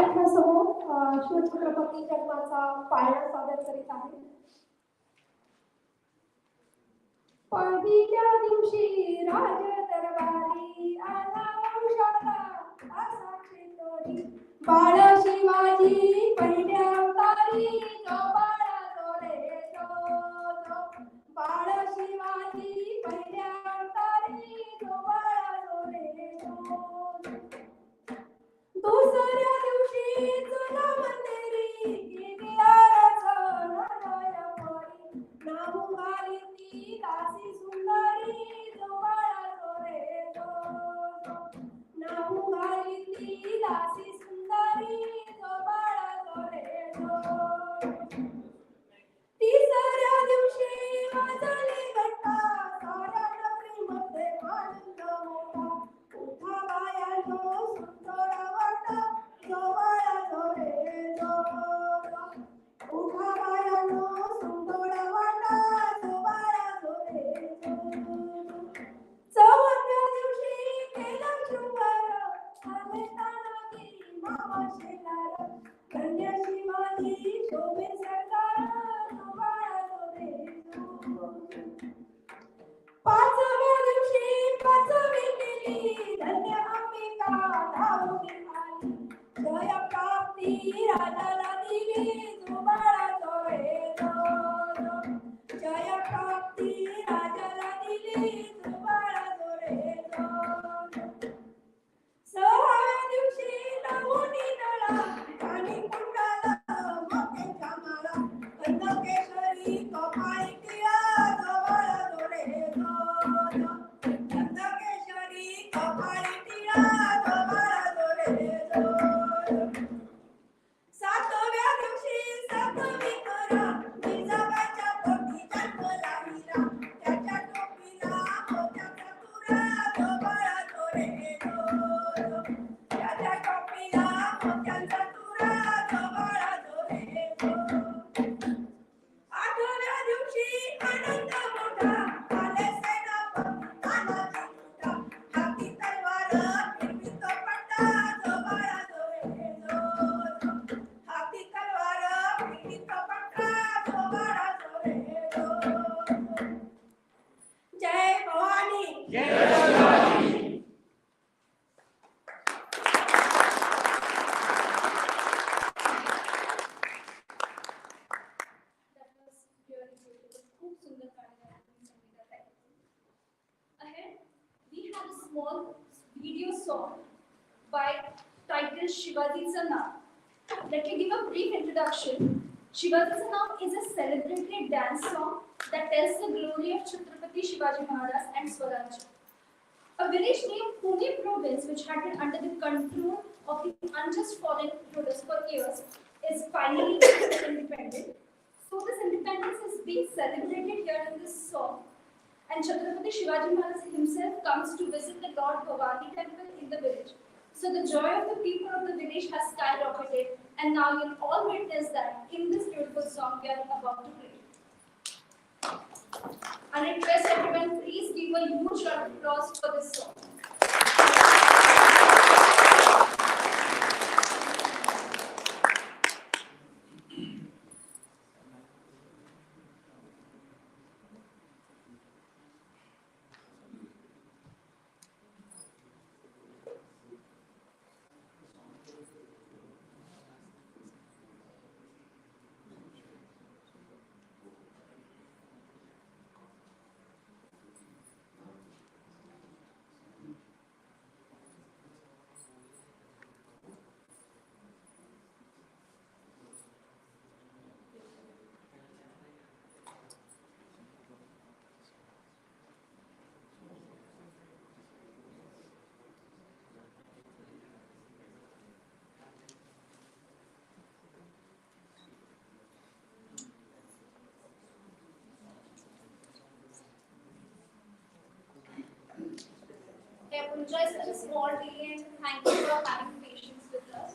आपल्यासमोर शिवछत्रपती जन्माचा पाळणा सादर करीत आहे. पहिल्या दिवशी राज दरबारी आला वंशाला असा चेतोरी बाळ शिवाजी पहिल्या अवतारी जो बाळा जो रे जो बाळ शिवाजी पहिल्या अवतारी जो बाळा जो रे दुसऱ्या दिवशी तुला मंदिरी केली आराधना नयनमणी नामू घाली ती दासी सुंदरी जो बाळा जो रे जो नामू घाली ती दासी सुंदरी जो बाळा जो रे जो तिसऱ्या दिवशी वाजली घंटा साऱ्या नगरीमध्ये आनंद मोठा उठा बायांनो सुंदर वाटा जो बाळा जो रे जो उठा बायांनो सुंदर वाटा जो बाळा जो रे जो चौथ्या दिवशी केला शृंगार आले तानाजी मामा शेलार कन्या शिवाजी शोभे सरदार जो बाळा जो रे जो पाचव्या दिवशी पाचवी केली धन्य अंबिका धावून आली जय प्राप्ती राजाला दिली जो बाळा जो रे जो जय प्राप्ती राजाला दिली जो बाळा जो रे जो सहाव्या दिवशी लावून नळा आणि कुंडाला मोत्याच्या माळा कंदकेशरी कपाळी टिळा जो बाळा जो रे जो कंदकेशरी कपाळी टिळा जो बाळा जो रे जो सातव्या दिवशी सातवी करा जिजाबाईच्या पोटी जन्मला हिरा त्याच्या टोपीला मोत्याचा तुरा जो बाळा जो रे जो त्याच्या टोपीला मोत्याचा तुरा जो बाळा जो रे जो आठव्या दिवशी आनंद मोठा आले सेनापती तानाजी मोठा हाती तलवार फिरवीत पट्टा जो बाळा जो रे जो हाती तलवार फिरवीत पट्टा जो बाळा जो रे जो जय भवानी जय Shivaji. Ahead, we have a small video song by title Shivaji's Naam. Let me give a brief introduction. Shivaji's Naam is a celebratory dance song that tells the glory of Chhatrapati Shivaji Maharaj and Swaraj. A village named Pune province, which had been under the control of the unjust foreign rulers for years, is finally independent. So this independence is being celebrated here in this song. And Chhatrapati Shivaji Maharaj himself comes to visit the Lord Bhavani temple in the village. So the joy of the people of the village has skyrocketed, and now you'll all witness that in this beautiful song we are about to play. I request everyone, please give a huge round of applause for this song. I apologize for the small delay and thank you for having patience with us.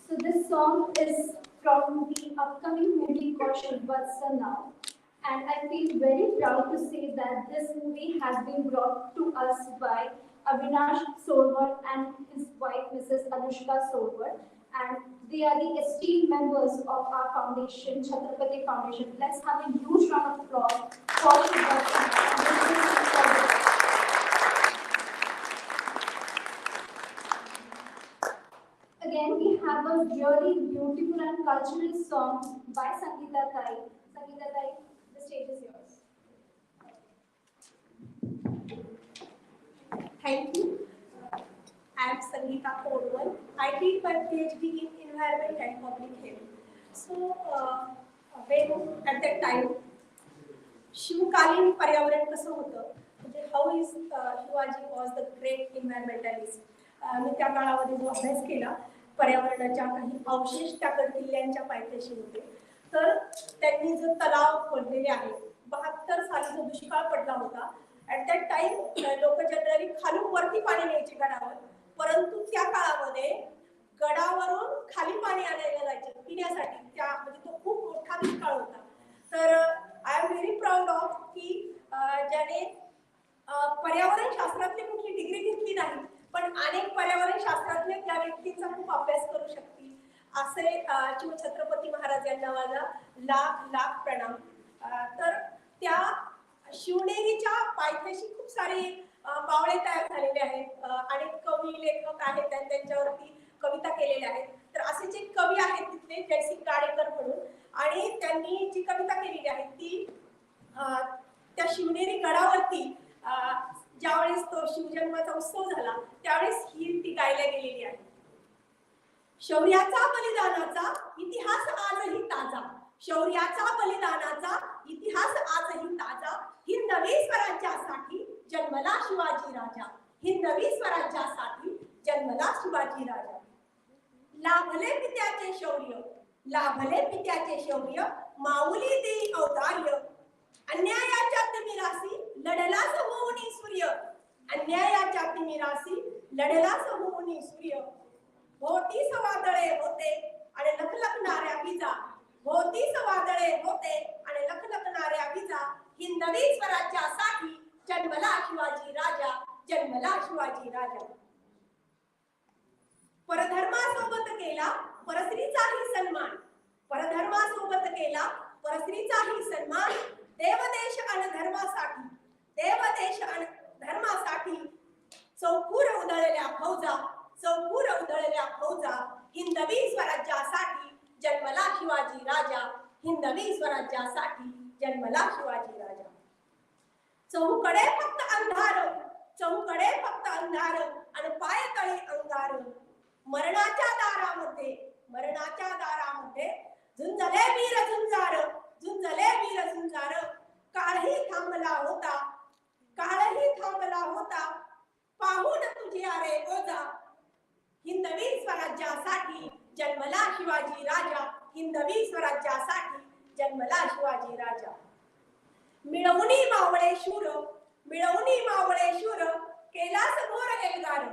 So this song is from the upcoming movie called Shivaji now. And I feel very proud to say that this movie has been brought to us by Avinash Sorwar and his wife, Mrs. Anushka Sorwar. And they are the esteemed members of our foundation, Chhatrapati Foundation. Let's have a huge round of applause for Shivaji. Again, we have a really beautiful and cultural song by Sangeeta Tai. Sangeeta Tai, the stage is yours. Thank you. I am Sangeeta Porwal. I did my PhD in Environment and Public Health. So, when at that time, शिवकालीन पर्यावरण कसं होतं म्हणजे how is Shivaji was the great environmentalist. मी त्या काळामध्ये जो अभ्यास केला पर्यावरणाच्या काही अवशेष त्या किल्ल्यांच्या पायथ्याशी होते. तर त्यांनी जो तलाव खोदलेले आहेत 72 साली जो दुष्काळ पडला होता. ऍट दॅट टाइम लोक जनरली खालून वरती पाणी न्यायचे गडावर, परंतु त्या काळामध्ये गडावरून खाली पाणी आणायला जायचे पिण्यासाठी. त्या म्हणजे तो खूप मोठा दुष्काळ होता. तर I am very proud of की ज्याने पर्यावरण शास्त्रातली कुठली डिग्री घेतली नाही पण अनेक पर्यावरण शास्त्रातले त्या व्यक्तींचा खूप अभ्यास करू शकतील असे शिवछत्रपती महाराज यांना माझा लाख लाख प्रणाम. तर त्या शिवनेरीच्या पायथ्याशी खूप सारे पावळे तयार झालेले आहेत. अनेक कवी लेखक आहेत त्यांच्यावरती कविता केलेल्या आहेत. तर असे जे कवी आहेत तिथले जयसिंग गाडेकर म्हणून, आणि त्यांनी जी कविता केलेली आहे ती त्या शिवनेरी गडावरती ज्यावेळेस तो शिवजन्माचा उत्सव झाला त्यावेळेस ही ती गायला गेलेली आहे. शौर्याचा बलिदानाचा इतिहास आजही ताजा, शौर्याचा बलिदानाचा इतिहास आजही ताजा, हिंदवी स्वराज्यासाठी जन्मला शिवाजी राजा, हिंदवी स्वराज्यासाठी जन्मला शिवाजी राजा. लाभले पित्याचे शौर्य, लाभले पित्याचे शौर्य, माऊली देई औदार्य, अन्यायाच्या तिमिरासी लढलाच होऊनी सूर्य, अन्यायाच्या तिमिरासी लढलाच होऊनी सूर्य. भोवतीस वादळे होते आणि लखलखणाऱ्या विजा, भोवतीस वादळे होते आणि लखलखणाऱ्या विजा, हिंदवी स्वराज्यासाठी जन्मला शिवाजी राजा, जन्मला शिवाजी राजा. परधर्मासोबत केला परस्त्रीचाही सन्मान, परधर्मासोबत केला परस्त्रीचाही सन्मान, देवदेश आणि धर्मासाठी, देवदेश आणि धर्मासाठी चौकूर उधळल्या फौजा, चौकूर उधळल्या फौजा, हिंदवी स्वराज्यासाठी जन्मला शिवाजी राजा, हिंदवी स्वराज्यासाठी जन्मला शिवाजी राजा. चहूकडे फक्त अंधार, चहूकडे फक्त अंधार आणि पायतळी अंगार, मरणाच्या दारामध्ये, मरणाच्या दारामध्ये झुंजले वीर झुंजार, झुंजले वीर झुंजार, काळही थांबला होता, काळही थांबला होता, पाहून तुझे अरे ओझा, हिंदवी स्वराज्यासाठी जन्मला शिवाजी राजा, हिंदवी स्वराज्यासाठी जन्मला शिवाजी राजा. मिळवणी मावळे शूर, मिळवणी मावळे शूर, केलास घोर एल्गार,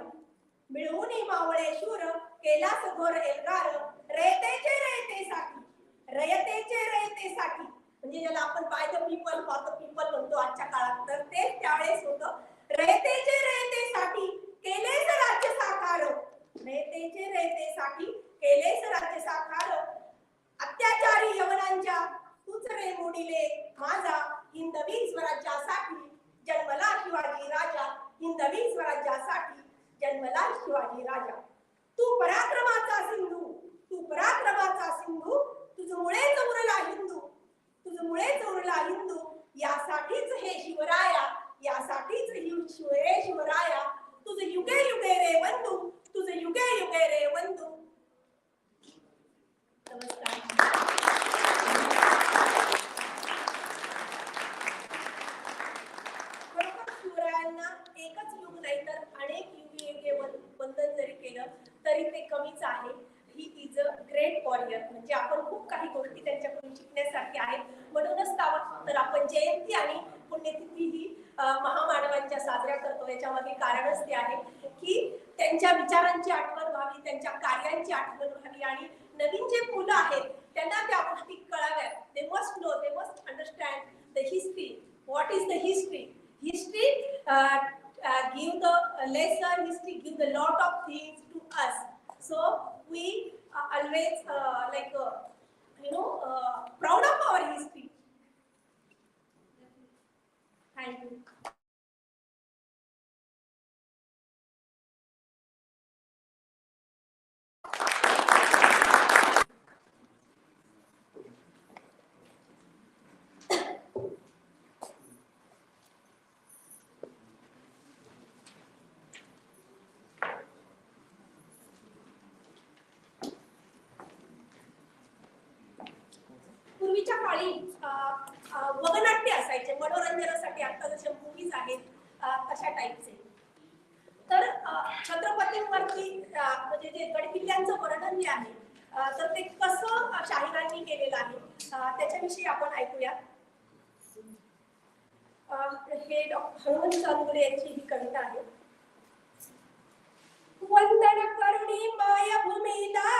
मिळवणी मावळे शूर, केलास घोर एल्गार, रयतेचे रयतेसाठी, रयतेचे रयतेसाठी, म्हणजे ज्याला आपण by the people for the people म्हणतो आजच्या काळात, तर ते त्यावेळेस होतं. रयतेचे रयतेसाठी केलेस राज्य साकार, रयतेचे रयतेसाठी केलेस राज्य साकार, अत्याचारी यवनांच्या तूच रे मोडिले माझा, हिंदवी स्वराज्यासाठी जन्मला शिवाजी राजा, हिंदवी स्वराज्यासाठी जन्मला शिवाजी राजा. तू पराक्रमाचा सिंधू, तू पराक्रमाचा सिंधू, तुझमुळेच उरला हिंदू, तुझमुळेच उरला हिंदू, यासाठीच हे शिवराया, यासाठीच हे शिवराया, तुझ युगे युगे रे वंदू, तुझ युगे युगे रे वंदू. नमस्कार. शिवरायांना एकच युग नाही तर अनेक युगे वंदन जरी केलं तरी ते कमीच आहे. He is a great warrior. म्हणजे आपण खूप काही गोष्टी त्यांच्याकडून शिकण्यासारख्या आहेत. म्हणूनच तर आपण जयंती आणि पुण्यतिथी ही महामानवांच्या साजऱ्या करतो. याच्यामागे कारणच ते आहे की त्यांच्या विचारांची आठवण व्हावी, त्यांच्या कार्यांची आठवण व्हावी, आणि नवीन जे मुलं आहेत त्यांना त्या गोष्टी कळाव्यात. They must know, they must understand the history. What is the history? History give the lesson, history give the lot of things to us. So we always proud of our history. Thank you. पूर्वीच्या काळी वगनाट्य असायचे मनोरंजनासाठी. आता जसे movies आहेत तशा टाईपचे. तर छत्रपतींवरती म्हणजे जे गडकिल्ल्यांचं वर्णन जे आहे तर ते कसं शाहिरांनी केलेलं आहे त्याच्याविषयी आपण ऐकूया. हे हनुमंत चांदुरे यांची ही कविता आहे. वंदन करुणी मायभूमीला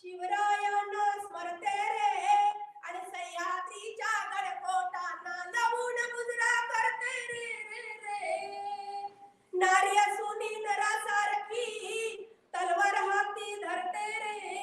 शिवरायांना स्मरते रे, आणि सह्याद्रीच्या गडकोटांना लवून मुजरा करते रे रे रे. नारी असूनी नरासारखी तलवार हाती धरते रे,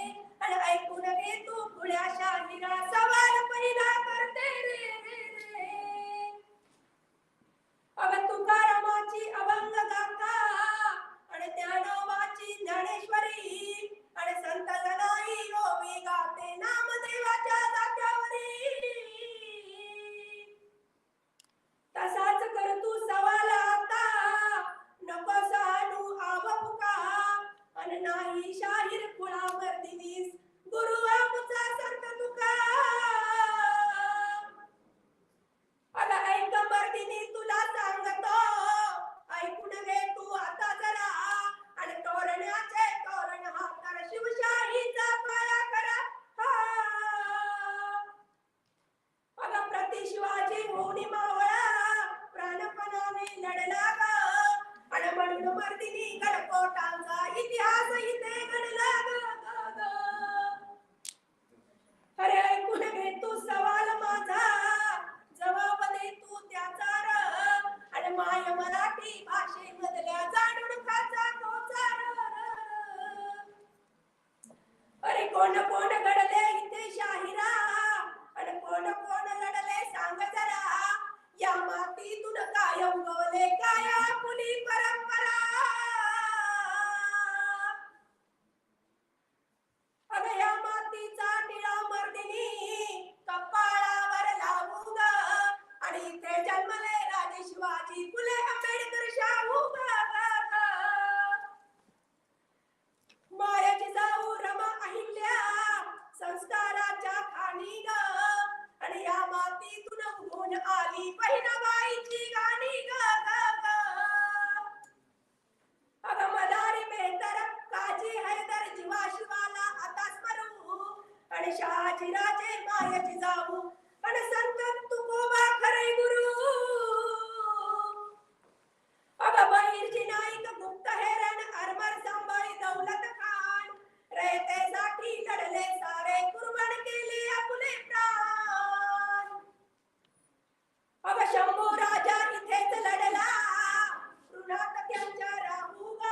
कोण कोण घडले इथे शाहिरा, आणि कोण कोण लढले सांग जरा, या मातीतून काय उगवले काय आपली परंपरा. अगं या मातीचा टिळा मर्दिनी कपाळावर लावू ग, आणि इथे जन्मले राजे शिवाजी फुले आंबेडकर शाहू ग. मायाची जाऊ रमा अहिल्या संस्काराच्या खाणी ग, आणि या मातीतून उगवून आली बहिणाबाईची गाणी ग. अगं मदारी मेहतर काजी हैदर जीवा शिवाला आता स्मरू, आणि शहाजी राजे मायाची जाऊ आणि संत तुकोबा खरे गुरु. अगं बहिर्जी नाईक गुप्त हेरण अरमर संभाळी दौलत खान, रयतेसाठी लढले सारे कुर्बान केले आपले प्राण. अगं शंभू राजा इथेच लढला ऋणात त्यांच्या राहू ग,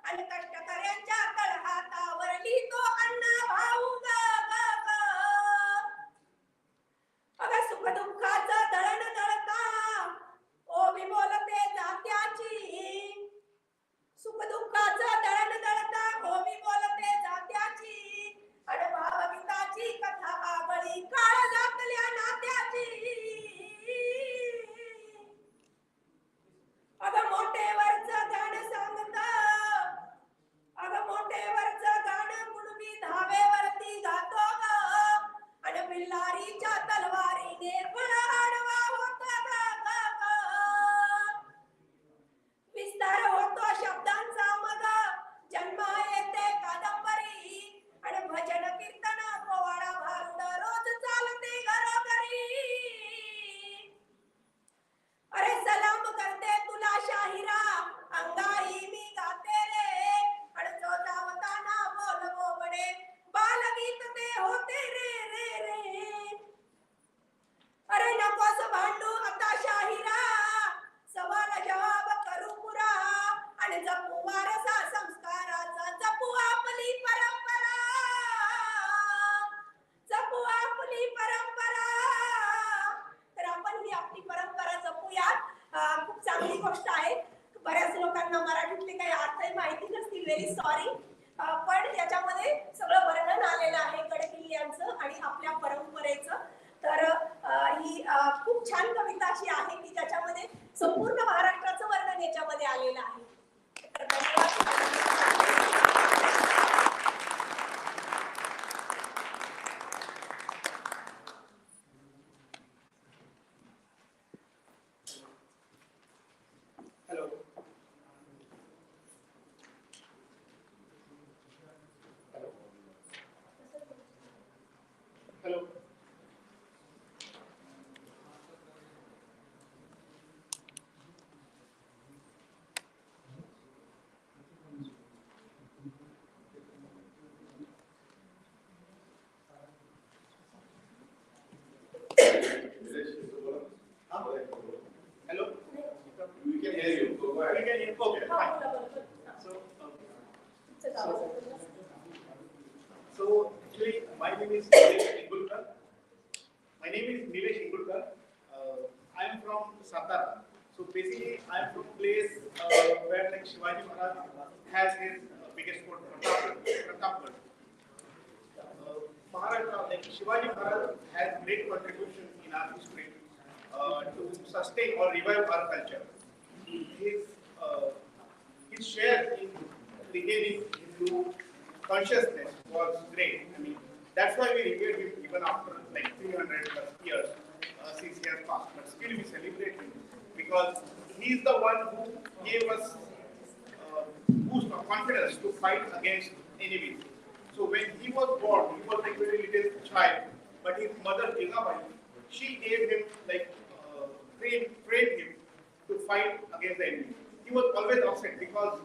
आणि कष्टकऱ्यांच्या तळहातावर लिहितो अण्णा भाऊ ग. अगं सुख दुःखाचं दळण दळता ओवी बोलते जात्याची, सुख दुःखाचं दळण दळता ओवी बोलते जात्याची, आणि भावगीताची कथा आवळी काळ जातल्या नात्याची. अगं मोठेवरचं गाणं सांगत, अगं मोठेवरचं गाणं कुणबी धावेवरती गातो ग, आणि बिल्लारीच्या तलवारीने फळ आडवा होता ग. विस्तार होतो शब्दांचा मग जन्मा येते कादंबरी, आणि भजन कीर्तन पोवाडा भारुड रोज चालते घरोघरी. अरे सलाम करते तुला शाहिरा अंगाई मी गाते रे, आणि चोचावताना बोल बोबडे बालगीत ते होते रे रे रे. अरे नकोस भांडू आता शाहिरा, सवाल जवाब करू पुरा, आणि जपू वारसा संस्काराचा, जपू आपली परंपरा, जपू आपली परंपरा. तर आपण ही आपली परंपरा जपूयात. खूप चांगली गोष्ट आहे. बऱ्याच लोकांना मराठीतले काही अर्थही माहिती नसतील, व्हेरी सॉरी, पण याच्यामध्ये सगळं वर्णन आलेलं आहे गडकिल्ल्यांचं आणि आपल्या परंपरेचं. तर ही खूप छान कविता अशी आहे की ज्याच्यामध्ये संपूर्ण महाराष्ट्राचं वर्णन याच्यामध्ये आलेलं आहे. तर धन्यवाद. Hello. Hello. Hello. Hello. We can hear you. Go We ahead. can hear. Okay, हा, fine. बोला, बोला. हा. So, तुमचं गाव सांगा. so actually, my name is Nilesh Ingulkar. My name is Nilesh Ingulkar. I am from Satara. So basically, I am from a place where like Shivaji Maharaj has his biggest fort, Pratapgarh. Maharashtra, like Shivaji Maharaj has great contribution in our history to sustain or revive our culture. His share in retaining Hindu consciousness was great. I mean, that's why we revere him even after like 300 plus years since he has passed. But still we celebrate him because he is the one who gave us boost of confidence to fight against enemies. So when he was born, he was like a very little child, but his mother Jigabai, she gave him like trained him to fight against the enemy. He was always upset because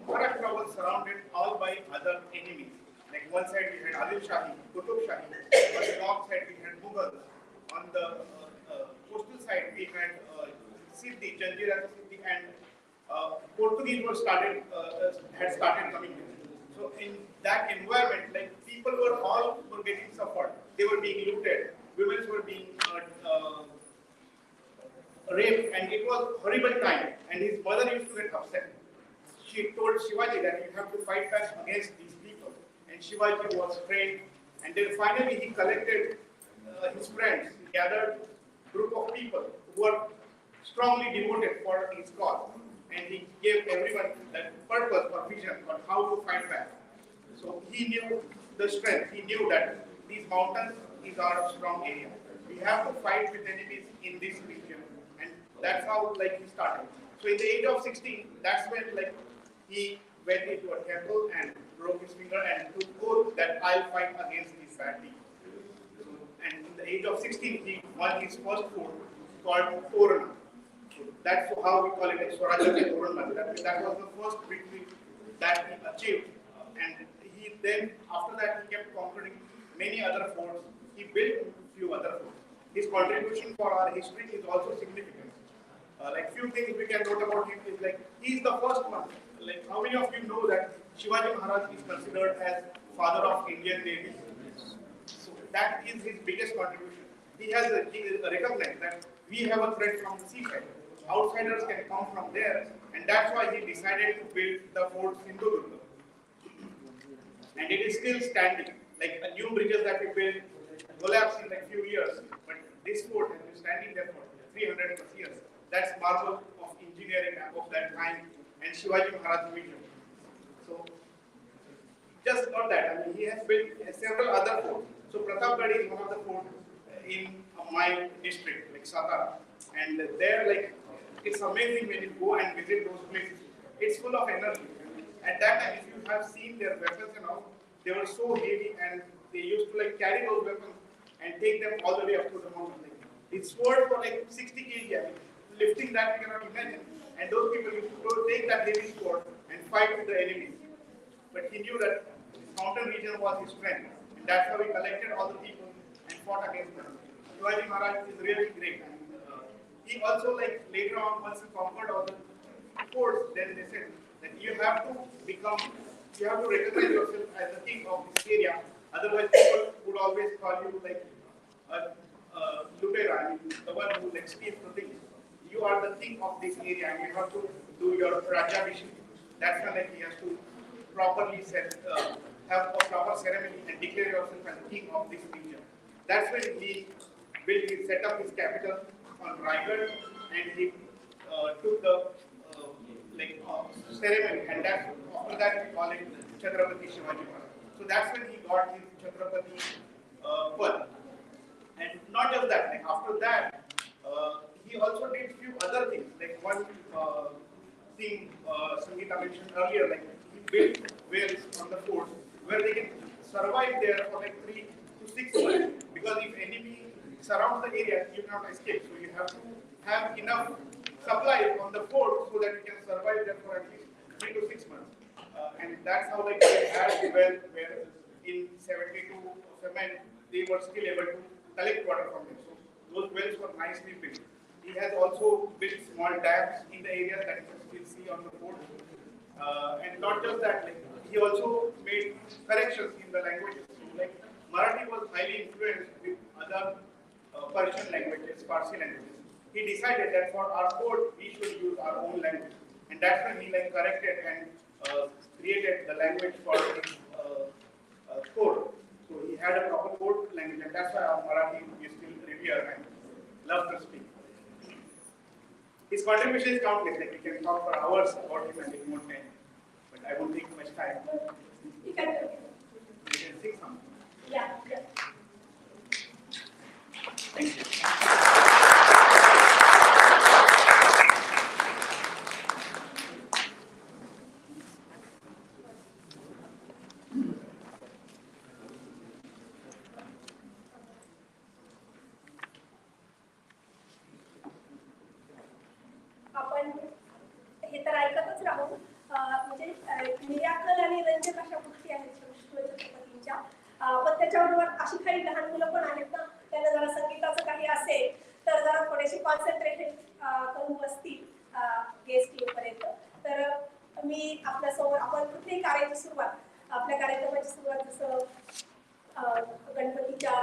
Maharashtra was surrounded all by other enemies. Like one side we had Adil Shahi, Qutub Shahi, on the north side we had Mughals, on the coastal side we had Siddhi, Janjira Siddhi, and Portuguese had started coming in. So in that environment, like being looted, women were being raped, and it was horrible time. And his mother used to get upset. She told Shivaji that you have to fight back against these people. And Shivaji was trained, and then finally he collected his friends, he gathered a group of people who were strongly devoted for his cause. And he gave everyone that purpose or vision on how to fight back. So he knew the strength. He knew that these mountains is our strong area. We have to fight with enemies in this region, and that's how he started. So in the age of 16, that's when he went into a temple and broke his finger and took oath that I'll fight against these bad people. And in the age of 16, he won his first fort called Torana. That's how we call it as Swarajya Torana. That was the first victory that he achieved. And he then, after that, he kept conquering many other forts. He built a few other forts. His contribution for our history is also significant. Few things we can note about him is he is the first one. How many of you know that Shivaji Maharaj is considered as father of Indian Navy? So that is his biggest contribution. He has recognized that we have a threat from the seaside. Outsiders can come from there, and that's why he decided to build the fort Sindhudurga. And it is still standing. A new bridges that we built collapsed in a few years, but this fort has been standing there for 300 plus years. That's marvel of engineering of that time and Shivaji Maharaj vision. So, just not that. He has built several other forts. So Pratapgarh is one of the forts in my district, Satara, and there, it's amazing when you go and visit those places. It's full of energy. At that time, if you have seen their weapons and all, they were so heavy, and they used to carry those weapons and take them all the way up to the mountain. It's sword for 60 kg. Lifting that you cannot imagine. And those people used to take that heavy sword and fight with the enemies. But he knew that this mountain region was his strength, and that's how he collected all the people and fought against them. Shivaji Maharaj is really great. And, he also later on, once he conquered all the forts, then they said that you have to recognize yourself as the king of this area. Otherwise, people would always call you Lutera, the one who steals the things. You are the king of this area, and you have to do your Rajabhishek. That's when he has to properly have a proper ceremony and declare yourself as the king of this region. That's when he set up his capital on Raigad, and he took the ceremony, and after that we call it Chhatrapati Shivaji Maharaj. So that's when he got his Chhatrapati pad. And not just that, after that, he also did few other things. One thing Sangeeta mentioned earlier, he built wells on the forts where they can survive there for 3 to 6 months. Because if enemy surrounds the area, you cannot escape. So you have to have enough supply on the fort so that you can survive there for at least 3 to 6 months. And that's how they had a well where in 72 famine they were still able to collect water from them. So those wells were nicely built. He has also built small dams in the areas that you can still see on the fort. And not just that, he also made corrections in the languages. So, Marathi was highly influenced with other Persian languages, Farsi languages. He decided that for our fort, we should use our own language. And that's when he corrected and created the language for his fort. So he had a proper fort language, and that's why our Marathi we still revere and love to speak. His contribution is countless. We can talk for hours about him and take more time, but I won't take much time. You can sing something. Yeah. Thank you. आपण हे तर ऐकतच राहू. म्हणजे miracle आणि रंजक अशा गोष्टी आहेत छत्रपतींच्या. पण त्याच्याबरोबर अशी काही लहान मुलं पण आहेत ना, त्यांना जरा संगीताचं काही असेल तर जरा थोडेसे कॉन्सन्ट्रेशन करून बसतील गेस्ट येऊपर्यंत. तर मी आपल्यासमोर आपण कुठल्याही कार्याची सुरुवात, आपल्या कार्यक्रमाची सुरुवात जसं गणपतीच्या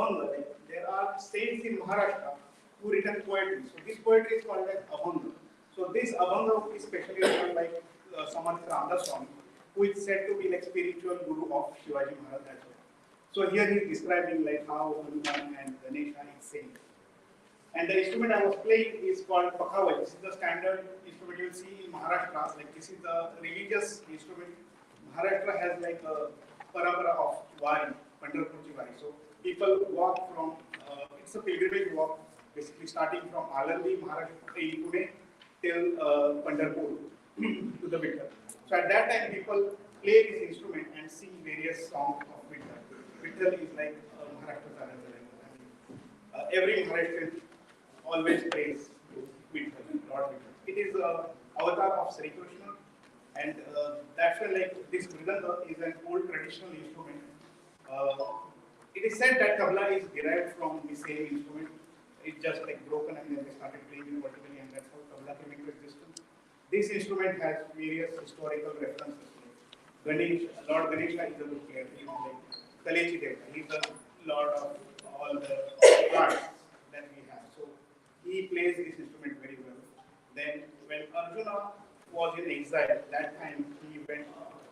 Abhanga. Like, there are saints in Maharashtra who written poetry. So this poetry is called as Abhanga. So this Abhanga is specially written by Samanth Ramdas Swami, who is said to be like spiritual guru of Shivaji Maharaj as well. So here he is describing like how Hanuman and Ganesha is saints. And the instrument I was playing is called Pakhaval. This is the standard instrument you will see in Maharashtra. Like this is the religious instrument. Maharashtra has like a parampara of Wari, Pandharpurchi Wari. So people walk from, it's a pilgrimage walk, basically starting from Alandi, Maharashtra, in Pune, till Pandharpur to the Vittal. So at that time people play this instrument and sing various songs of Vittal. Vittal is like Maharashtra's another language. Every Maharashtrian always prays Vittal, Lord Vittal. It is avatar of Sri Krishna, and that's why like this mridanga is an old traditional instrument. It is said that tabla is derived from the same instrument. It's just like broken and then they started playing it vertically, and that's how tabla came into existence. This instrument has various historical references. Ganesh, Lord Ganesha is a good player. He is like Kalechi Deva. He is the lord of all the gods that we have. So he plays this instrument very well. Then when Arjuna was in exile, that time he went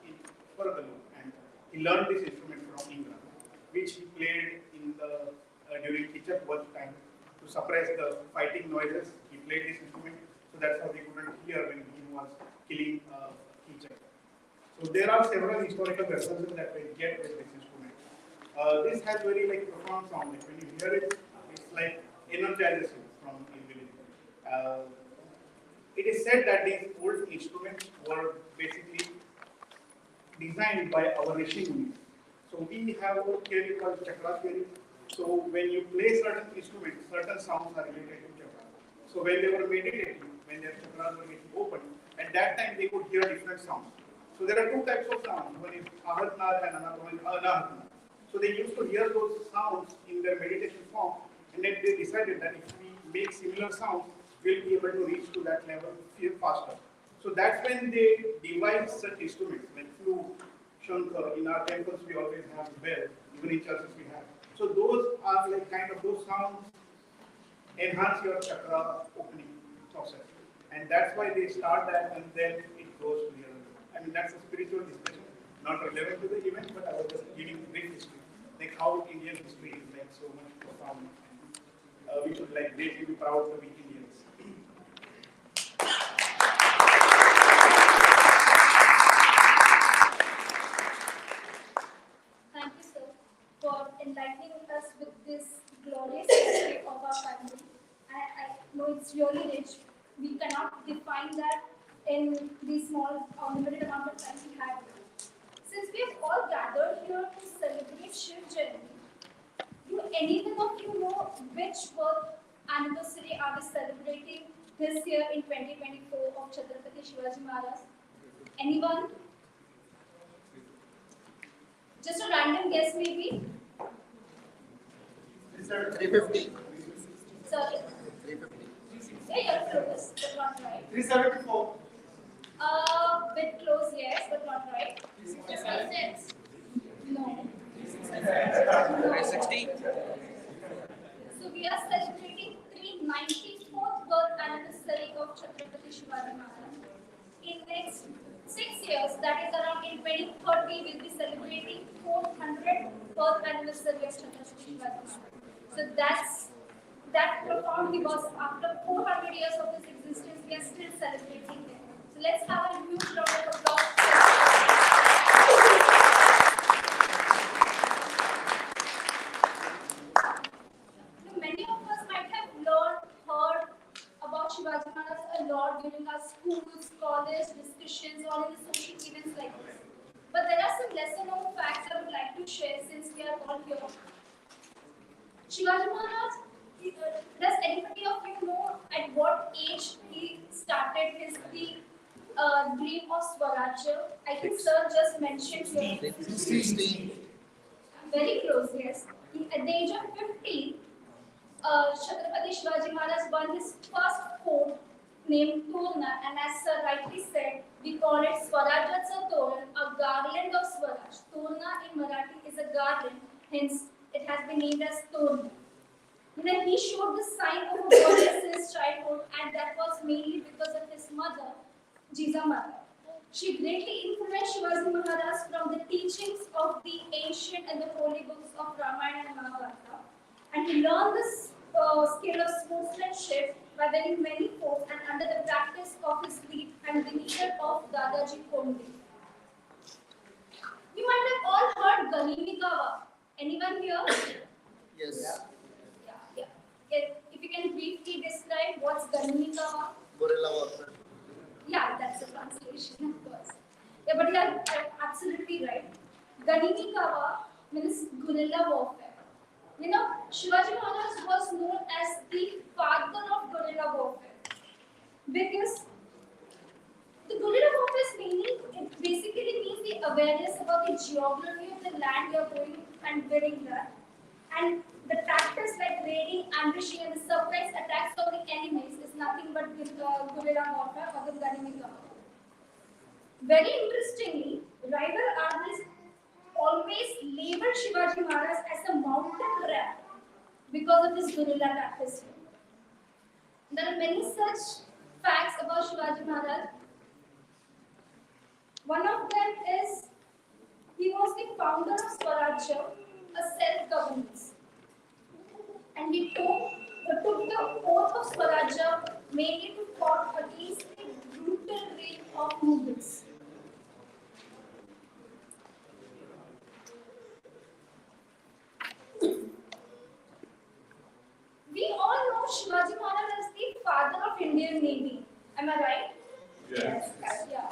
in Furgalu and he learned this instrument from Indra, which he played in the during Kichak Vaz time to suppress the fighting noises. He played this instrument, so that's how they couldn't hear when he was killing Kichak. So there are several historical references that we get with this instrument. This has very like profound sound. Like when you hear it, it's like energizes you from within. It is said that these old instruments were basically designed by our Rishi Munis. So we have a theory called chakra theory. So when you play certain instruments, certain sounds are related to chakra. So when they were meditating, when their chakras were getting open, at that time they could hear different sounds. So there are two types of sounds. One is ahatnar and another one is anahatnar. So they used to hear those sounds in their meditation form, and then they decided that if we make similar sounds, we'll be able to reach to that level faster. So that's when they devised such instruments like flute, shankar. In our temples we always have bell, even in churches we have. So those are like kind of those sounds enhance your chakra opening process. And that's why they start that and then it goes to the other. I mean that's a spiritual discussion, not relevant to the event, but I was just giving brief history. Like how Indian history is like so much profound. We should like greatly be proud to be Indians. Thank you, sir, for enlightening us with this glorious history of our family. I know it's really rich. We cannot define that in the small or limited amount of time we have. Since we have all gathered here to celebrate Shiv Jayanti, do anyone of you know which birth anniversary are we celebrating this year in 2024 of Chhatrapati Shivaji Maharaj? Anyone? Just a random guess maybe? 350. Sorry? 350. Yeah, you're close, but not right. 374. Bit close, yes, but not right. 366. No. 360. So we are celebrating 394th birth anniversary of Chhatrapati Shivaji Maharaj. In next 6 years, that is around in 2030, we'll be celebrating 400th birth anniversary of Chhatrapati Shivaji Maharaj. So that's that profound because after 400 years of his existence, we are still celebrating him. So let's have a huge round of applause. Many of us might have heard about Shivaji Maharaj a lot during our schools, college discussions, or in the social events like this. But there are some lesser known facts I would like to share since we are all here. Shivaji Maharaj, does anybody of you know at what age he started his dream of Swarajya? I think sir just mentioned here. 16. Very close, yes. At the age of 15, Chhatrapati Shivaji Maharaj won his first fort named Torna, and as sir rightly said, we call it Swarajyatsa Toran, a garland of Swaraj. Torna in Marathi is a garland, hence it has been named as Torn. He showed the sign of a body since childhood, and that was mainly because of his mother, Jizamata. She greatly influenced Shivaji Maharaj from the teachings of the ancient and the holy books of Ramayana and Mahabharata. And he learned this skill of sportsmanship by winning many forts and under the practice of his lead and the leader of Dadaji Konde. You might have all heard Ganimi Kawa. Anyone here? Yes. Yeah. If you can briefly describe what's Ganimi Kawa? Guerrilla warfare. Yeah, that's a translation, of course. Yeah, but you are absolutely right. Ganimi Kawa means guerrilla warfare. Shivaji Maharaj was known as the father of guerrilla warfare because the guerrilla warfare is meaning, it basically means the awareness about the geography of the land you are going and winning that. And the tactics like raiding, ambushing, and the surprise attacks of the enemies is nothing but guerrilla warfare or the Ganimi Kawa. Very interestingly, rival armies always labeled Shivaji Maharaj as a mountain rat because of his guerrilla tactics. There are many such facts about Shivaji Maharaj. One of them is he was the founder of Swarajya, a self-governance. And he took the oath of Swarajya mainly to fought against the brutal reign of Mughals. We all know Shivaji Maharaj as the father of Indian Navy. Am I right? Yes. Yeah.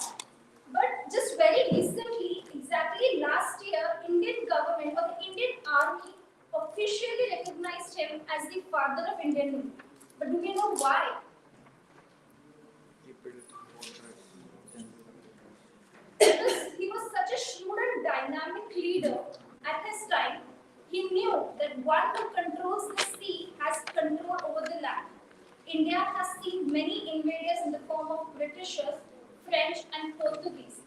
But just very recently, exactly last year, Indian government or the Indian Army officially recognized him as the father of Indian Navy. But do we know why? Because he was such a shrewd and dynamic leader at his time, he knew that one who controls the sea has control over the land. India has seen many invaders in the form of Britishers, French, and Portuguese.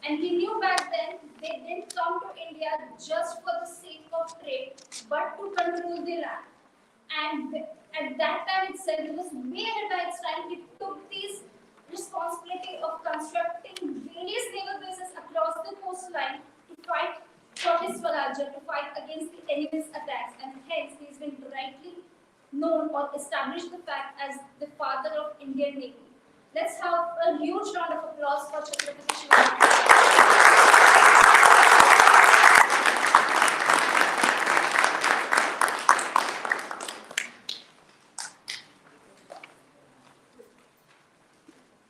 And he knew back then they didn't come to India just for the sake of trade, but to control the land. And at that time itself, it was way ahead by its time. He took this responsibility of constructing various naval bases across the coastline to fight for his Swarajya, to fight against the enemy's attacks. And hence, he has been rightly known or established the fact as the father of Indian Navy. Let's have a huge round of applause for Chhatrapati Shivaji Maharaj.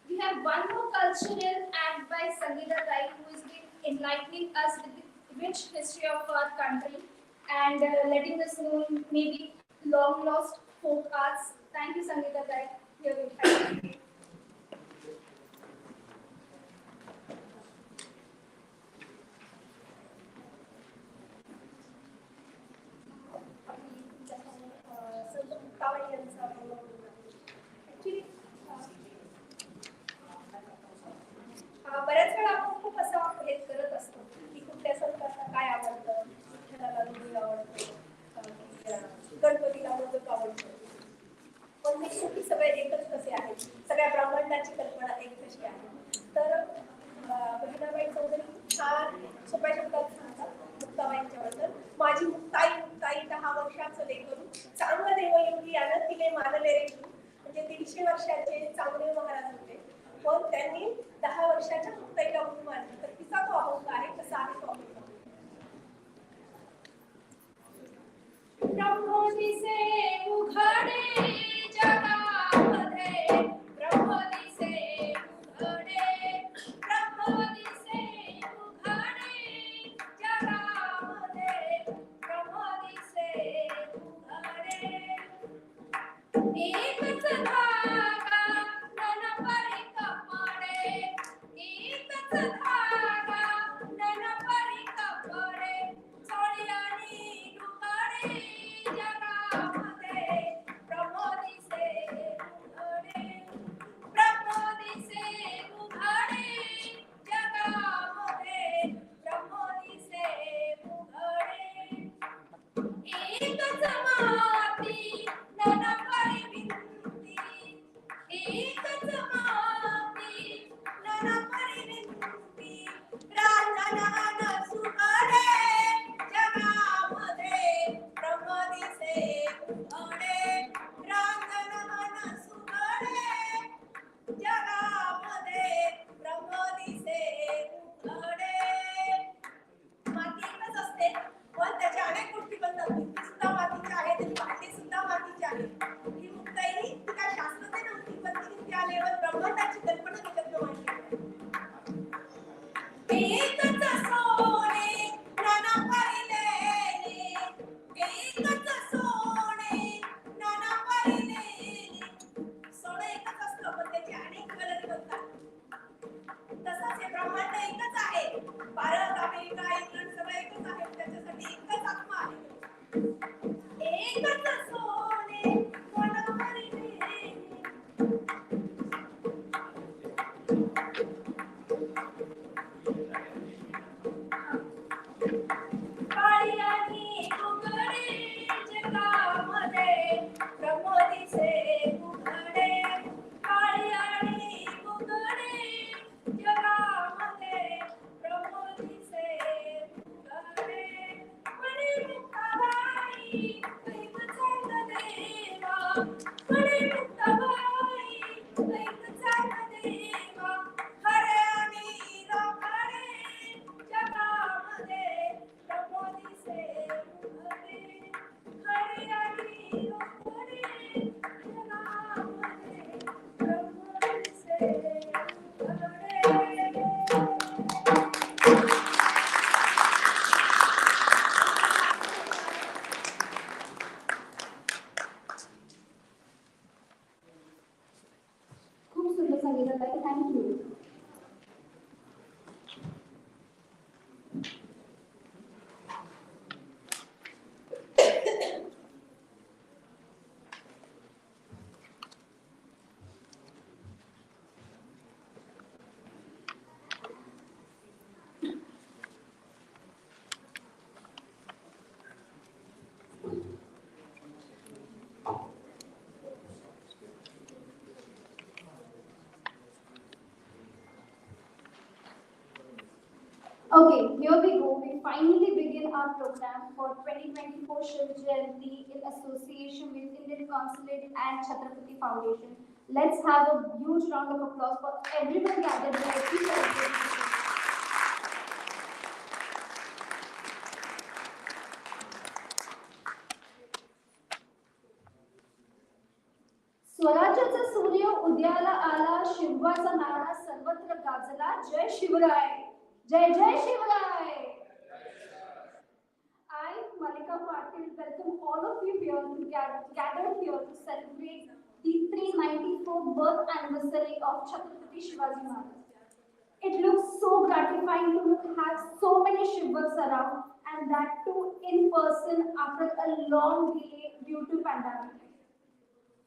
We have one more cultural act by Sangeeta Rai, who has been enlightening us with the rich history of our country and letting us know maybe long lost folk arts. Thank you, Sangeeta Rai. Here we have. बऱ्याच वेळा आपण खूप असं हे करत असतो की कुठल्या संतांना काय आवडतं, विठ्ठलाला रुंदी आवडतं, गणपतीला मोदक आवडतं. पण ते शेवटी सगळे एकच कसे आहेत, सगळ्या ब्रह्मांडाची कल्पना एक कशी आहे. तर बहिणाबाई चौधरी छान सोप्या शब्दात सांगतात मुक्ताबाईंच्याबद्दल. माझी मुक्ताई मुक्ताई 10 वर्षाचं लेकरू, चांगलं देवयोगी यानं तिने मानले रे. म्हणजे 150 वर्षाचे चांगले महाराज होते, पण त्यांनी 10 वर्षाच्या मुक्ताईला म्हणून मानलं. तर तिचा तो अभंग आहे, कसा आहे तो अभंग. ब्रह्म दिसे उघडे जगामध्ये, ब्रह्म दिसे उघडे, ब्रह्म दिसे उघडे जगामध्ये, ब्रह्म दिसे उघडे. एकच धागा नन परी कपडे, एकच धागा नन परी कपडे, चोळी आणि लुगडे जगामध्ये. उघडे रांगण सुगडे जगामध्ये ब्रह्मदिसे उघडे. माती एकच असते पण त्याच्या अनेक गोष्टी बनतात. ती सुद्धा मातीची आहे, त्याची भांडी सुद्धा मातीची आहे. ही मुक्ताईनी ती काय शास्त्रज्ञ नव्हती पण तिने त्या लेवल ब्रह्मांडाची कल्पना तिच्यातनं मांडली. एकच सोने नाना पाहिलेले, एकच सोने नाना पाहिलेले. सोनं एकच असतं पण त्याचे अनेक कलर बनतात. तसंच हे ब्रह्मांड एकच आहे. भारत, अमेरिका, इंग्लंड सगळं एकच आहे. त्याच्यासाठी एकच आत्मा आहे. एकच सोने नाना पाहिलेले. काळी आणि उघडे जगामध्ये ब्रह्मदिसे उघडे. काळी आणि उघडे जगामध्ये ब्रह्मदिसे उघडे. म्हणे मुक्ताबाई कैक चाल देवा, म्हणे मुक्ताबाई कैक चाल देवा. खरे आणि राखडे जगामध्ये ब्रह्मदिसे उघडे. खरे आणि राखडे जगामध्ये ब्रह्मदिसे उघडे. खूप सुंदर सांगितलं ताई, thank you. Okay, here we go. We finally begin our program for 2024 Shivaji Jayanti in association with Indian Consulate and Chhatrapati Foundation. Let's have a huge round of applause for everyone gathered here to celebrate this day. स्वराज्याचा सूर्य उदयाला आला, शिवाचा नारा सर्वत्र गाजला. जय शिवराय, जय जय Shivrai. I, Malika Patil, welcome all of you here to gather here to celebrate the 394th birth anniversary of Chhatrapati Shivaji Maharaj. It looks so gratifying to have so many Shivaks around, and that too in person after a long delay due to pandemic.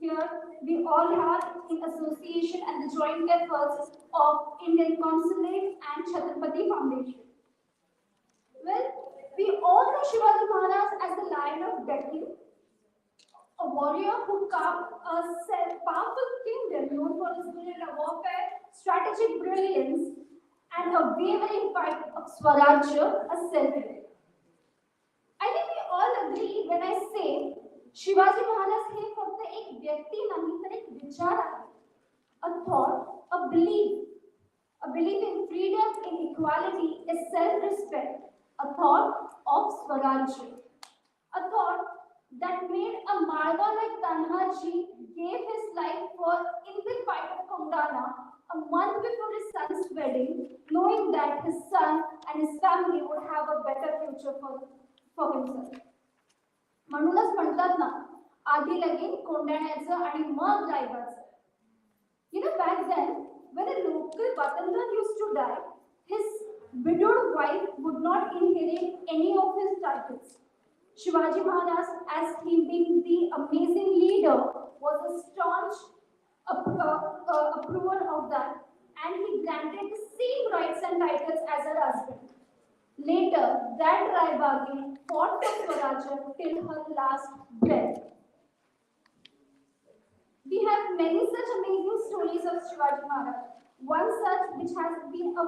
Here, we all are in association and the joint efforts of Indian Consulate and Chhatrapati Foundation. Well, we all know Shivaji Maharaj as the Lion of Delhi, a warrior who carved a powerful kingdom known for his guerrilla warfare, strategic brilliance, and a wavering fight of Swarajya, a self-will. I think we all agree when I say Shivaji Maharaj हे फक्त एक व्यक्ती नाही तर एक विचार आहे. A thought, a belief in freedom, in equality, a self-respect, a thought of Swarajya, a thought that made a Marwa like Tanhaji gave his life for in the fight of Kongana a month before his son's wedding, knowing that his son and his family would have a better future for himself. म्हणूनच म्हणतात ना, आधी लगीन कोंडाण्याचं आणि मग रायबाचं. You know, back then, when a local Batandar used to die, his widowed wife would not inherit any of his titles. Shivaji Maharaj, as he being the amazing leader, was a staunch approver of that, and he granted the same rights and titles as her husband. Later, that Raibagi fought for Swarajya till her last breath. We have many such amazing stories of Shivaji Maharaj. One such which has been a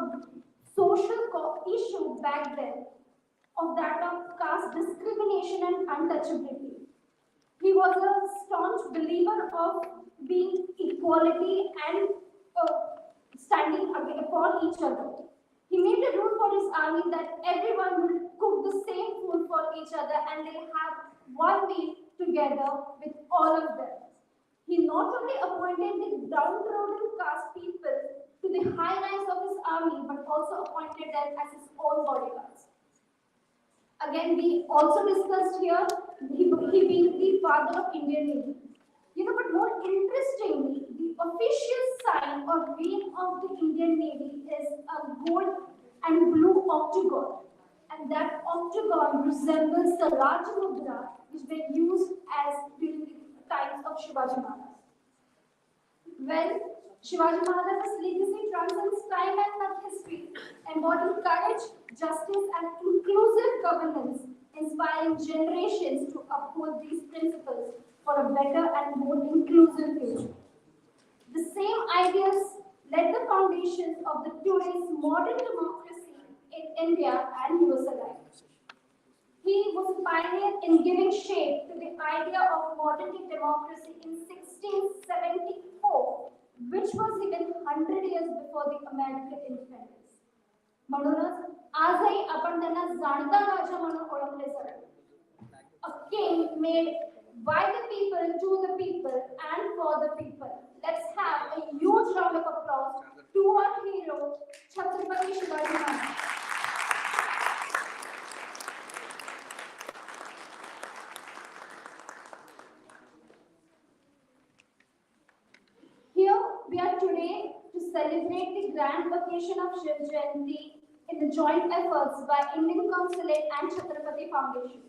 social issue back then, of that of caste discrimination and untouchability. believer of being equality and standing for each other. He made a rule for his army that everyone will cook the same food for each other and they'll have one meal together with all of them. He not only appointed the downtrodden caste people to the high ranks of his army, but also appointed them as his own bodyguards. Again, we also discussed here, he being the father of Indian Navy. But more interestingly, the official sign or name of the Indian Navy is a gold and blue octagon. And that octagon resembles the Raj Mudra, which were used as during the times of Shivaji Maharaj. When Shivaji Maharaj's legacy transcends time and history, embodying courage, justice, and inclusive governance, inspiring generations to uphold these principles for a better and more inclusive future. The same ideas led the foundations of the today's modern democracy in India and US alike. He was a pioneer in giving shape to the idea of modern-day democracy in 1674, which was even 100 years before the American independence. म्हणूनच आजही आपण त्यांना जाणता राजा म्हणून ओळखले जातात. A king made by the people, to the people, and for the people. Let's have a huge round of applause to our hero, Chhatrapati Shivaji Maharaj. Here we are today to celebrate the grand occasion of Shivaji Jayanti in the joint efforts by Indian Consulate and Chhatrapati Foundation.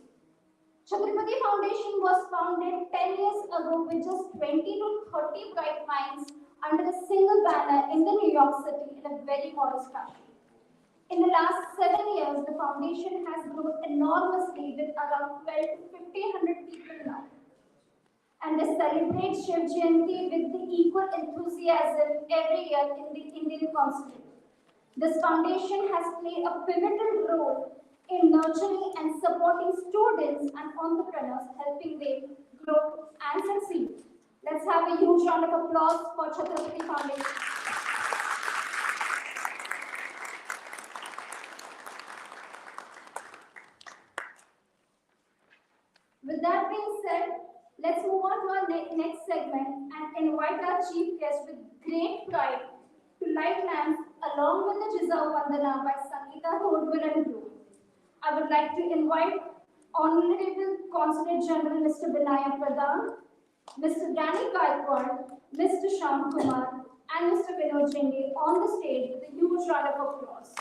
Chhatrapati Foundation was founded 10 years ago with just 20 to 30 bright minds under a single banner in the New York City in a very modest fashion. In the last 7 years, the foundation has grown enormously with around 12 to 1500 people now. And they celebrate Shiv Jayanti with the equal enthusiasm every year in the Indian Consulate. This foundation has played a pivotal role in nurturing and supporting students and entrepreneurs, helping them grow and succeed. Let's have a huge round of applause for Chhatrapati Foundation. With that being said, let's move on to our next segment and invite our chief guest with great pride to light lamps along with the Jizao Vandana by Sangeeta Rodwell and Group. I would like to invite Honorable Consulate General Mr. Vinaya Pradhan, Mr. Danny Gaikwad, Mr. Shyam Kumar, and Mr. Vinod Jinde on the stage with a huge round of applause.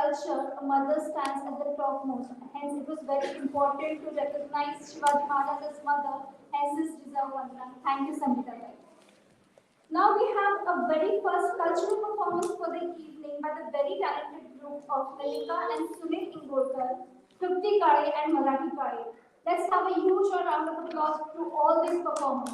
culture, a mother stands at the topmost. Hence, it was very important to recognize Shivaji Maharaj's mother. Hence, this deserves one round. Thank you, Samita. Now we have a very first cultural performance for the evening by the very talented group of Nalika and Sunil Ingolkar, Trupti Kare and Marathi Kare. Let's have a huge round of applause to all these performers.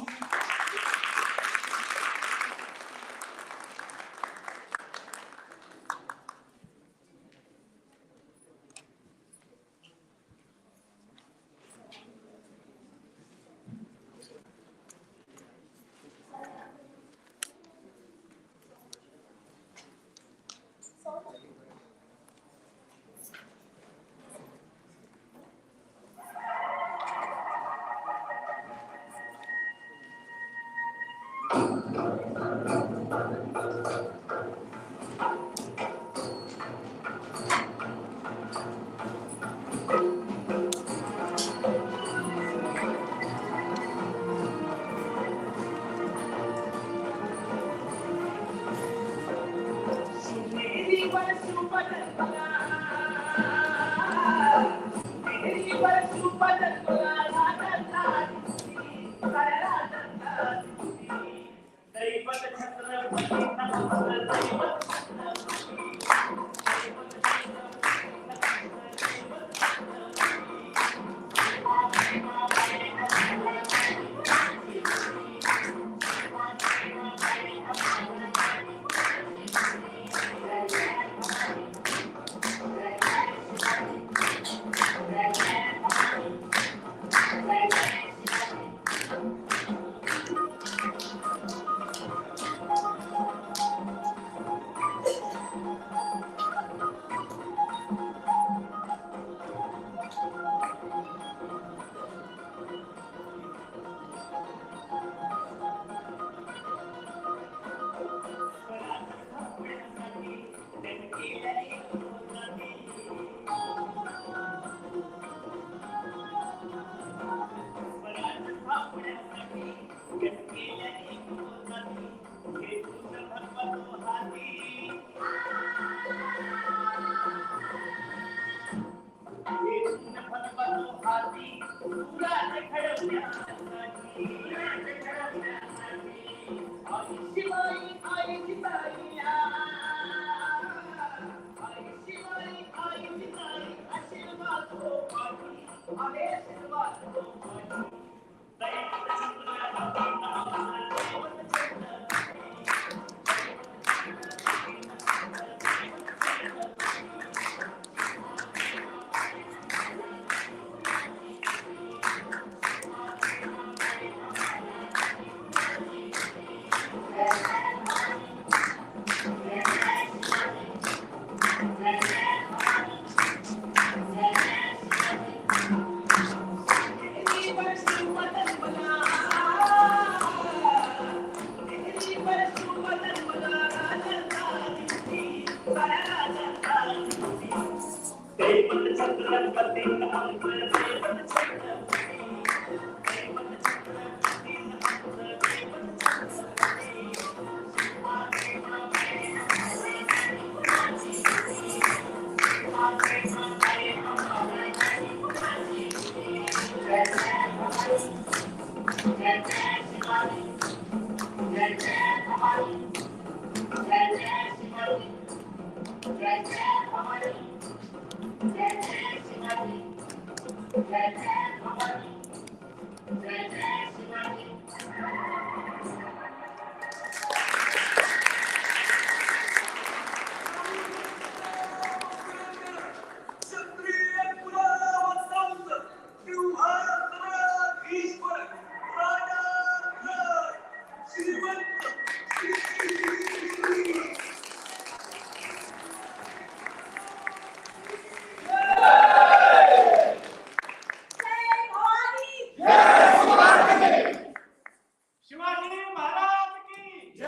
Shivaji Maharaj की जय।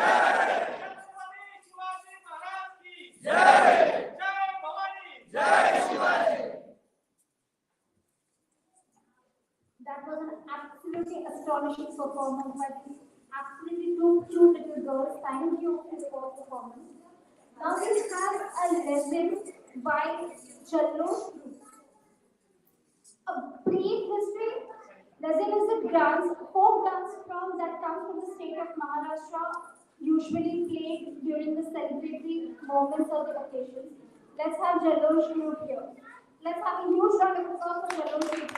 छत्रपति शिवाजी महाराज की जय। जय भवानी। जय Shivaji. That was an absolutely astonishing performance by these absolutely two cute little girls. Thank you for the performance. Now we have a legend by Jallosh Group. A brief history. Lazim is the dance, folk dance from that comes from the state of Maharashtra, usually played during the celebratory moments of the occasions. Let's have Jallosh Group here. Let's have a huge round of applause for Jallosh Group.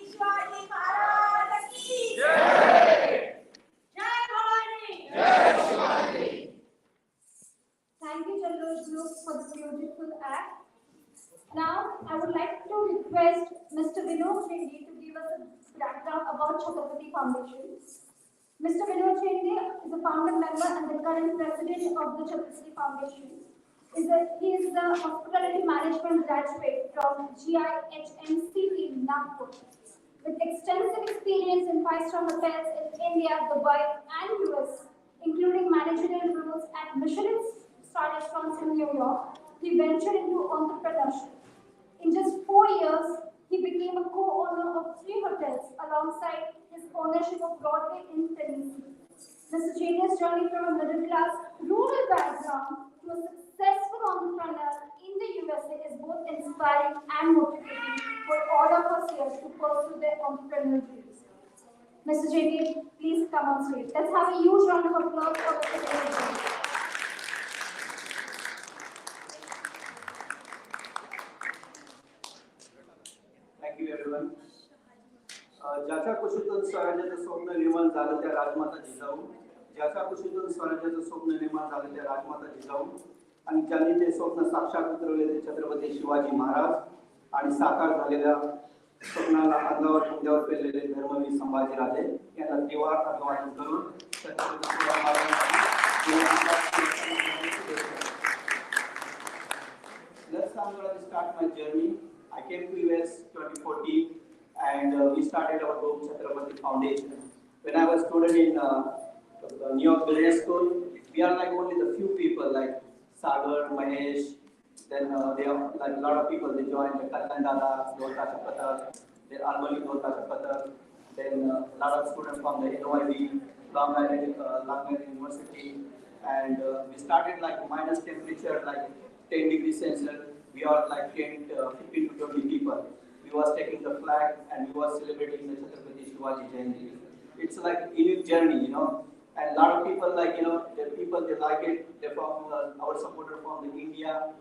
Shivaji Maharaj ki Jai! Jai Bhavani! Thank you, Jallosh Group, for the beautiful act. Now, I would like to request Mr. Vinod Chendy to give us a background about Chhatrapati Foundation. Mr. Vinod Chendy is a founder member and the current president of the Chhatrapati Foundation. He is the hospitality management graduate from GIHMC in Nagpur. With extensive experience in five-star hotels in India, Dubai, and US, including managerial roles at Michelin-star restaurants in New York, he ventured into entrepreneurship. In just 4 years, he became a co-owner of 3 hotels alongside his ownership of Broadway in Tennessee. Mr. Jay's journey from a middle-class rural background to a successful entrepreneur in the USA is both inspiring and motivating for all of us here to pursue their entrepreneurial dreams. Mr. JD, please come on stage. Let's have a huge round of applause for Mr. JD. Thank you, everyone. ज्याच्या कुशीतून स्वराज्याचं स्वप्न निर्माण झालं त्या राजमाता जिजाऊ, ज्याच्या कुशीतून स्वराज्याचं स्वप्न निर्माण झालं त्या राजमाता जिजाऊ, आणि ज्यांनी ते स्वप्न साक्षात उतरवले ते छत्रपती शिवाजी महाराज, आणि साकार झालेल्या स्वप्नाला अंगावर पुंजावर पेरलेले धर्मवीर संभाजीराजे यांना देवार अभिवादन करून छत्रपती शिवाजी महाराजांची Let's start my journey. I came to US 2014 and we started our home Chhatrapati Foundation. When I was student in the New York Business School, we are like only the few people like Sagar, Mahesh, then there are like a lot of people they joined like Kalyan Dada, Dota Chapatar, then Almali Dota Chapatar, then a lot of students from the NYV, Long Island University, and we started like minus temperature like 10 degrees Celsius. We are like 15 to 20 people. We was taking the flag and we was celebrating the Chhatrapati Shivaji Jayanti. It's like a unique journey, you know. And a lot of people like, you know, the people they like it. They're from our supporter from the India,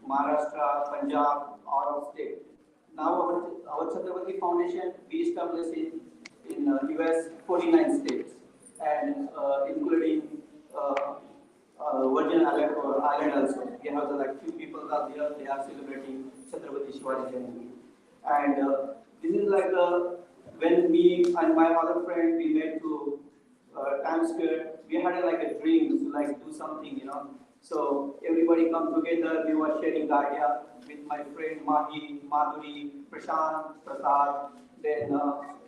Maharashtra, Punjab, all of state. Now our Chhatrapati Foundation we established in US 49 states and including Virgin Island also. We have like few people are there. They are celebrating Chhatrapati Shivaji Jayanti. And this is like when me and my other friend we met to Times Square. We had like a dream to like do something, you know. So everybody come together. We were sharing the idea with my friend Mahi, Madhuri, Prashant, Prasad, then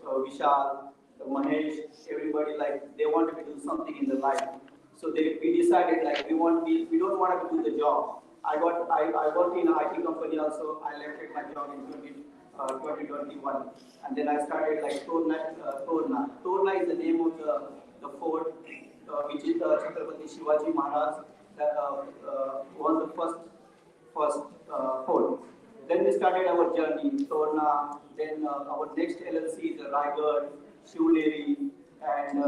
Vishal, Mahesh. Everybody like they wanted to do something in the life. So we decided like we don't want to do the job. I worked in an IT company also. I left my job in 2021, and then I started like Torna. Torna is the name of the fort, which is Chhatrapati Shivaji Maharaj that was the first fort. Then we started our journey, Torna. Then our next LLC is Raigad, Shivneri, and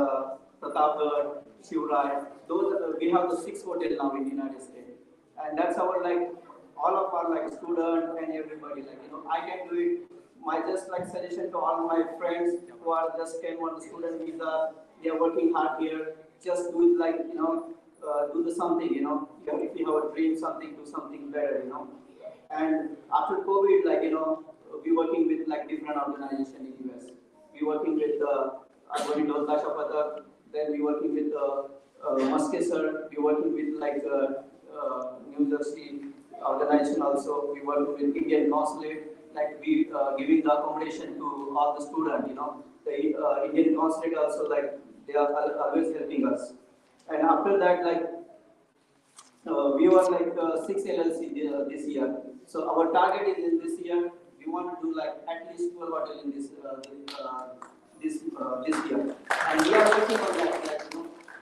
Pratapgarh, Shivrai. Those we have the 6 hotels now in the United States, and that's our like all of our like student and everybody like I can do it. My just like suggestion to all my friends who are just came on the student visa, they are working hard here. Just do it like do the something if you have a dream, something do something better. And after COVID, like we working with like different organizations in US. We working with Advani Dolta Shapatak, then we working with Muskesar, we working with like New Jersey organization also. We work with Indian Consulate, like we giving the accommodation to all the students. The Indian Consulate also like they are always helping us. And after that, like we were like 6 LLC this year. So our target is in this year we want to do like at least 12 hotels in this year. And we are working on that. Like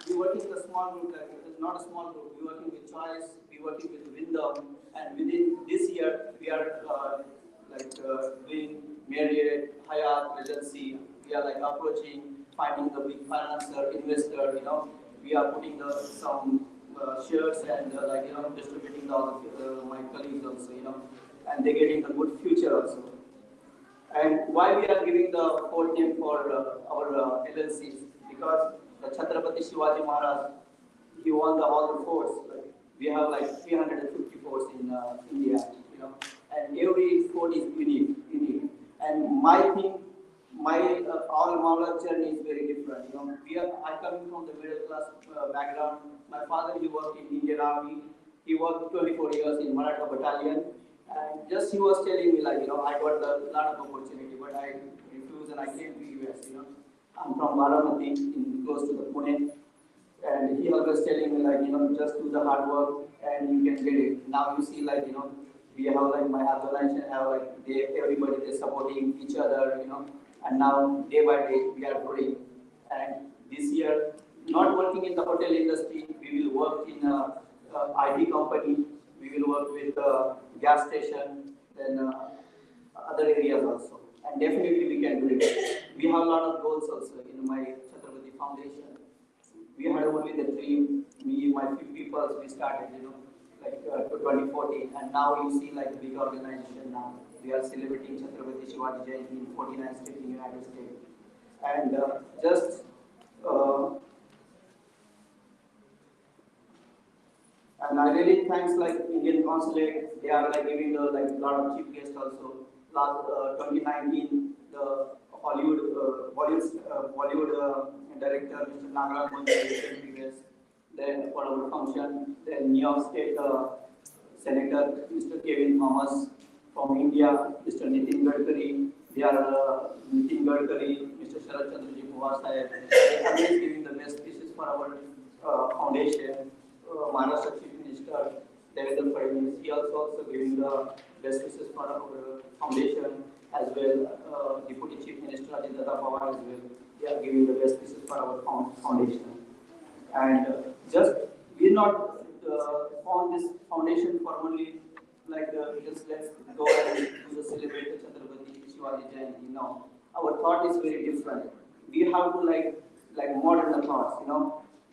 we working with a small group. Like it is not a small group. We working with Choice. We working with Wyndham. And within this year we are doing Marriott, Hyatt, Regency. We are like approaching, finding the big financer, investor. We are putting some shares and distributing all of my colleagues also, and they're getting a good future also. And why we are giving the fort name for our LLCs? Because the Chhatrapati Shivaji Maharaj, he won all the forts. Like, we have like 350 forts in India, and every fort is unique. And my thing, all Mawla journey is very different. I coming from the middle class background. My father, he worked in Indian Army. He worked 24 years in Maratha Battalion. And just he was telling me like, I got a lot of opportunity, but I refused and I came to US. I'm from Baramati, close to the Pune. And he always telling me like, just do the hard work and you can get it. Now you see like, we have like my organization have like everybody is supporting each other, and now day by day we are growing. And this year, not working in the hotel industry, we will work in a IT company. We will work with a gas station, then other areas also. And definitely we can do it. We have a lot of goals also in my Chhatrapati Foundation. We had only the dream, me, my few people, we started, like to 2014, and now you see like a big organization now. We are celebrating Chhatrapati Shivaji Jayanti in 49 states in the United States. And and I really thanks like Indian Consulate. They are like giving like a lot of chief guests also. Last 2019, the Bollywood director Mr. Nagaraj came to us. Then for our function, then New York State Senator Mr. Kevin Thomas from India, Mr. Nitin Gadkari. They are Nitin Gadkari, Mr. Sharat Chandraji Pawar Sahib. They are always giving the best wishes for our foundation. Maharashtra Chief Minister Devendra Fadnavis, he also giving the best wishes for our foundation as well. Deputy Chief Minister Ajit Pawar as well. They are giving the best wishes for our foundation. And just we not found this foundation for only like just let's go and do the celebrate the Chhatrapati Shivaji Jayanti. No, our thought is very different. We have to like modern the thoughts.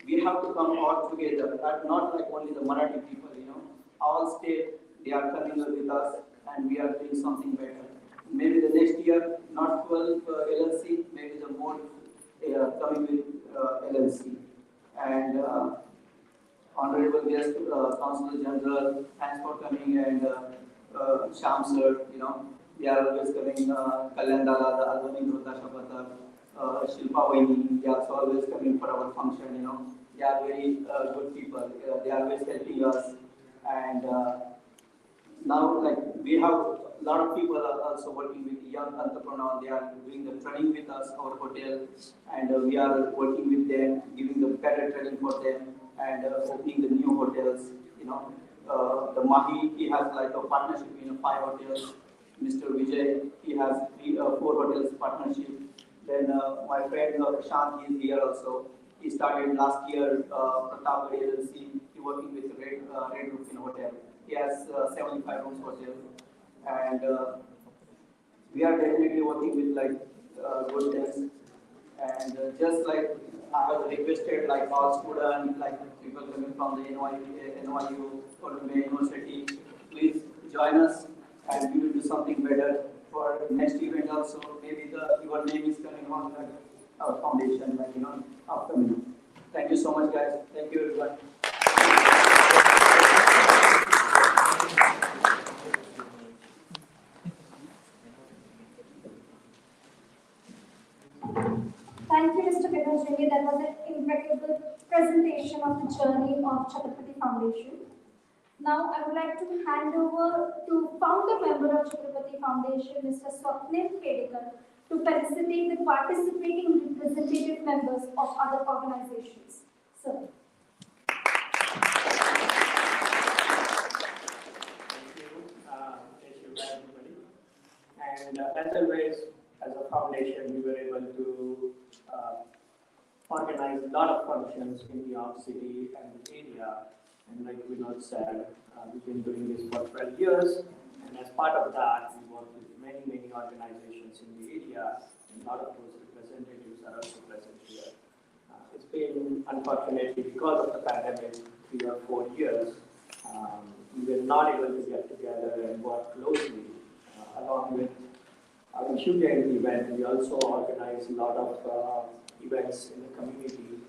We have to come all together. Not like only the Marathi people. All state they are coming with us, and we are doing something better. Maybe the next year, not 12 LLC, maybe the more coming with LLC. And honorable guest, Consul General, thanks for coming, and Sham sir, they are always coming, Kalyan Dala, the Advani Dhota Shapatak, Shilpa Vaini, they are also always coming for our function, they are very good people, they are always helping us. And now like we have a lot of people are also working with young entrepreneurs. They are doing the training with us, our hotel, and we are working with them, giving the better training for them, and opening the new hotels. the Mahi, he has like a partnership in 5 hotels. Mr. Vijay, he has 4 hotels partnership. Then my friend Prashant is here also. He started last year Pratapgarh agency. He working with Red Roof in hotel. He has 75 rooms hotel, and we are definitely working with like good things. And just like I have requested, like all students, like people coming from the NYU Columbia University, please join us, and we will do something better for next event also. Maybe your name is coming on like our foundation, like upcoming. Thank you so much, guys. Thank you, everyone. Thank you, Mr. Vinay. That was an impeccable presentation of the journey of Chhatrapati Foundation. Now, I would like to hand over to founder member of Chhatrapati Foundation, Mr. Swapnil Kedekar, to felicitate the participating representative members of other organizations. Sir. Thank you, everybody. And as always, as a foundation, we were able to organize a lot of functions in New York City and the area. And like Vinod said, we've been doing this for 12 years. And as part of that, we work with many organizations in the area. And a lot of those representatives are also present here. It's been, unfortunately, because of the pandemic, 3 or 4 years, we were not able to get together and work closely. Along with our Shivaji event, we also organize a lot of events in the community,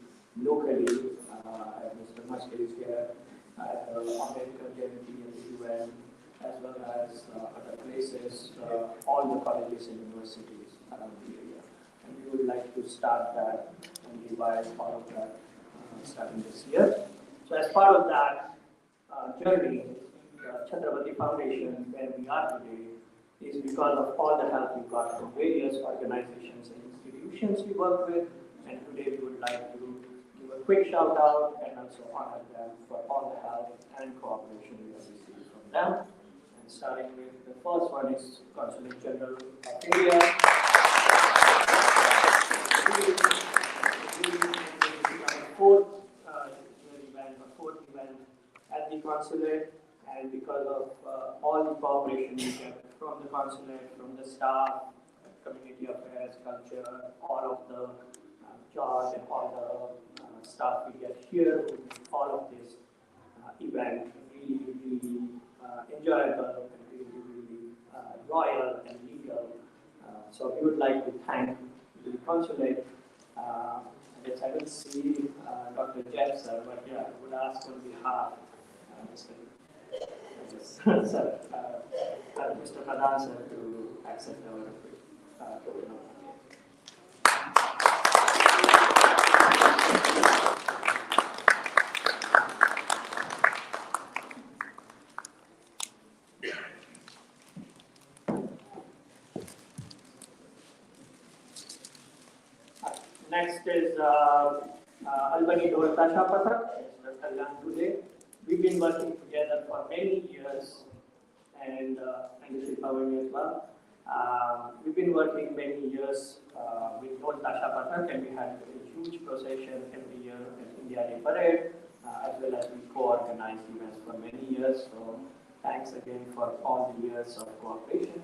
locally, as Mr. Mashkar is here, American Jayanti in the UN, as well as other places, all the colleges and universities around the area. And we would like to start that and revise all of that starting this year. So as part of that journey, Chhatrapati Foundation, where we are today, is because of all the help we got from various organizations and institutions we work with. And today we would like to give a quick shout out and also honor them for all the help and cooperation we have received from them. And starting with the first one is Consulate General of India. Fourth event at the Consulate, and because of all the cooperation we get from the Consulate, from the staff, community affairs, culture, all of the jobs and all the staff we get here, all of this event really enjoyable and really loyal and legal. So we would like to thank the Consulate. Yes, I will see Dr. Jeff, sir, but yeah, I would ask on behalf Mr. Pradhan, sir, to accept our token of Next is Albani Dortasha Pathak, today. We've been working together for many years, and Shivani as well. We've been working many years with Dortasha Pathak, and we had a huge procession every year at India Day Parade, as well as we co-organized events for many years. So thanks again for all the years of cooperation.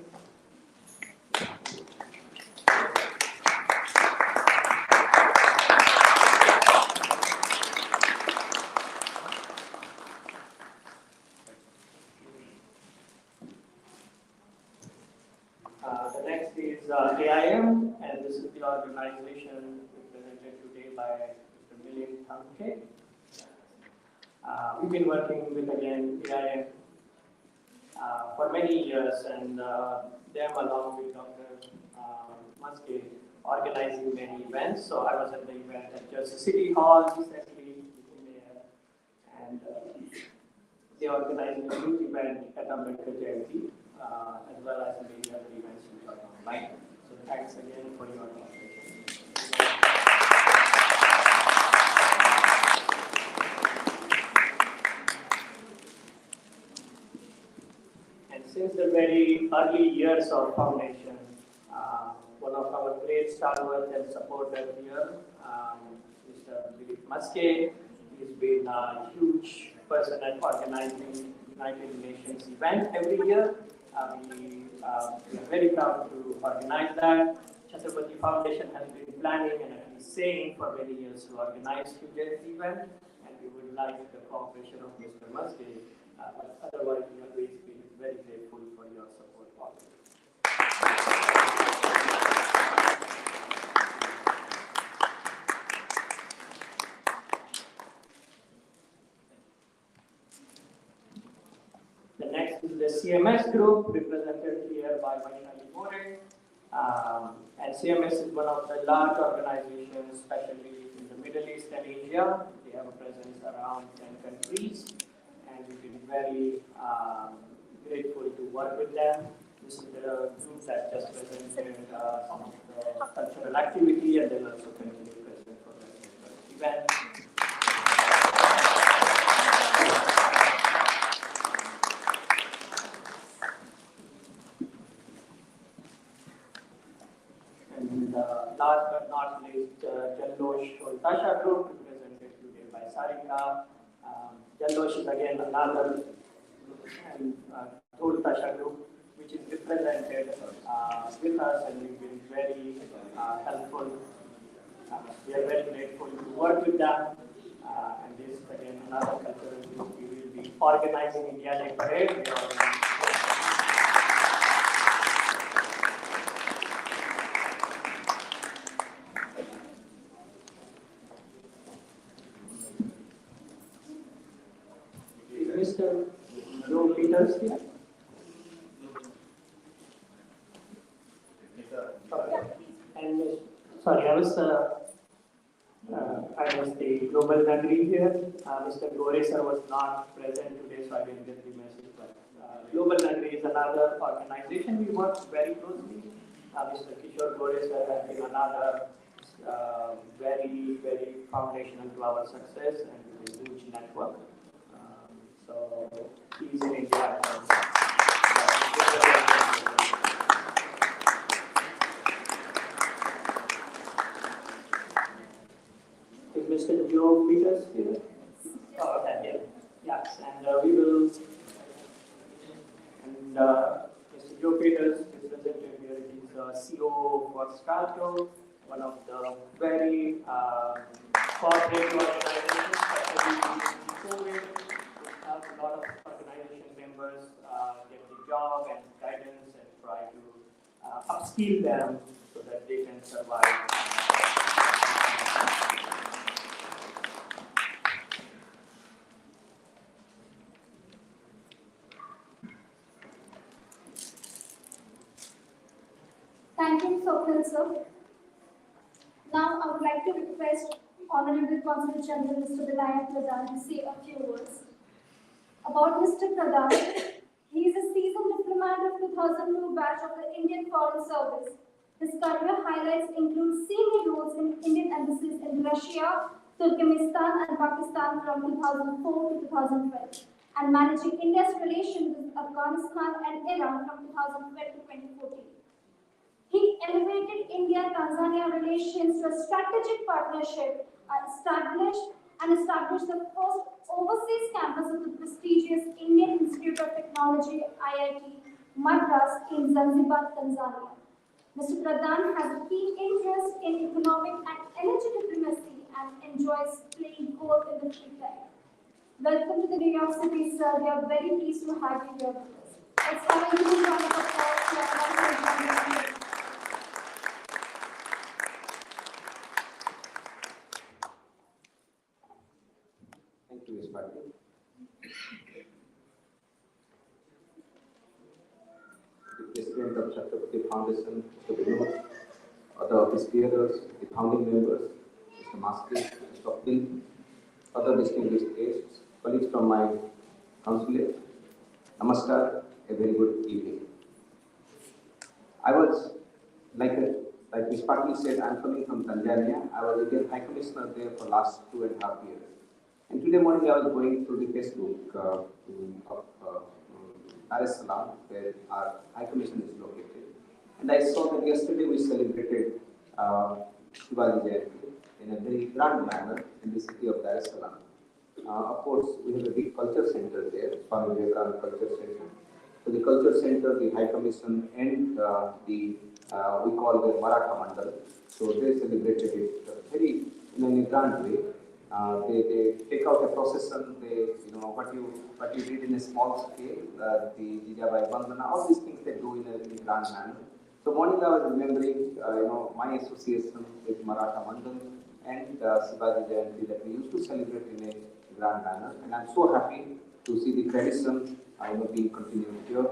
The next is AIM, and this is the organization represented today by Mr. Milind Thamke. We've been working with, again, AIM for many years, and them along with Dr. Maske organizing many events. So I was at the event at Jersey City Hall recently with the mayor, and they organized a huge event at Ambedkar Jayanti, as well as many other events which are online. So thanks again for your cooperation. very early years of foundation, one of our great stalwarts and supporters here, Mr. Muske, he's been a huge person at organizing United Nations event every year. We are very proud to organize that. Chhatrapati Foundation has been planning and at least saying for many years to organize today's event, and we would like the cooperation of Mr. Muske. But otherwise, we have always been very grateful for your support. The next is the CMS group, represented here by Vaishali More. And CMS is one of the large organizations, especially in the Middle East and Asia. They have a presence around 10 countries, and we've been very grateful to work with them. This is the group that just presented some of the cultural activity, and they'll also continue present for the event. And last but not least, Jallosh Oltasha group, represented today by Sarika. Jallosh is again another and Oltasha group, which is represented with us, and we've been very helpful. We are very grateful to work with them. And this is again another cultural group. We will be organizing India Day Parade. Mr. Joe Peters here. And sorry, I was the global country here. Mr. Gore sir was not present today, so I didn't get the message. But global country is another organization we work very closely. Mr. Kishore Gore sir has been another very foundational to our success, and with a huge network. So he's in India. Is Mr. Joe Peters here? Oh, okay, yeah. Yes, and we will. And Mr. Joe Peters is presented here. He's CEO for Scalto, one of the very corporate organizations, especially in COVID. A lot of organization members get the job and guidance and try to upskill them so that they can survive. Thank you, Sophil sir. Now I would like to request Honorable Consulate General Mr. Vinayak Pradhan to say a few words. About Mr. Pradhan, he is a seasoned diplomat of 2002 batch of the Indian Foreign Service. His career highlights include senior roles in Indian embassies in Russia, Turkmenistan and Pakistan from 2004 to 2012, and managing India's relations with Afghanistan and Iran from 2012 to 2014. He elevated India-Tanzania relations to a strategic partnership and established the first overseas campus of the prestigious Indian Institute of Technology, IIT Madras in Zanzibar, Tanzania. Mr. Pradhan has a keen interest in economic and energy diplomacy and enjoys playing golf in the free time. Welcome to the New York City, sir. We are very pleased to have you here with us. Let's have a huge round of applause to our Consulate. Thank you, Ms. Patil. The President of Chhatrapati Foundation, Mr. Vinod, other office bearers, the founding members, Mr. Maski, Mr. Swapnil, other distinguished guests, colleagues from my consulate, namaskar, a very good evening. I was, like Ms. Patil said, I'm coming from Tanzania. I was Indian High Commissioner there for last 2.5 years. And today morning I was going through the Facebook of Dar es Salaam, where our High Commission is located. And I saw that yesterday we celebrated Shivaji Jayanti in a very grand manner in the city of Dar es Salaam. Of course, we have a big culture center there, Swami Vivekananda Culture Center. So the culture center, the High Commission, and we call the Maratha Mandal. So they celebrated it very in a grand way. They take out a procession. They, what you did in a small scale, the Jijabai Bandhana, all these things they do in a grand manner. So morning I was remembering, my association with Maratha Mandal and Shivaji Jayanti that we used to celebrate in a grand manner, and I'm so happy to see the tradition being continued here.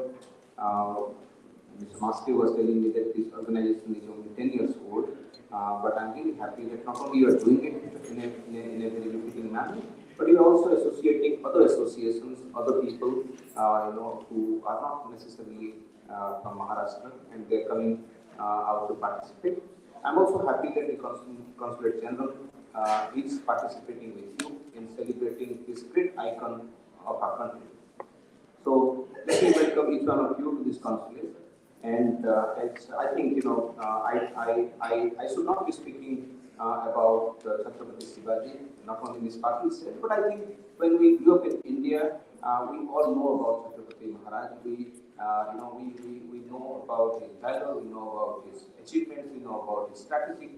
Mr. Master was telling me that this organization is only 10 years old, but I'm really happy that not only you are doing it in a very befitting manner, but you are also associating other associations, other people, who are not necessarily from Maharashtra, and they are coming out to participate. I'm also happy that the Consulate General is participating with you in celebrating this great icon of our country. So let me welcome each one of you to this consulate. And I think I should not be speaking about Chhatrapati Shivaji, not only Ms. Patil said, but I think when we grew up in India, we all know about Chhatrapati Maharaj. We know about his valor, we know about his achievements, we know about his strategic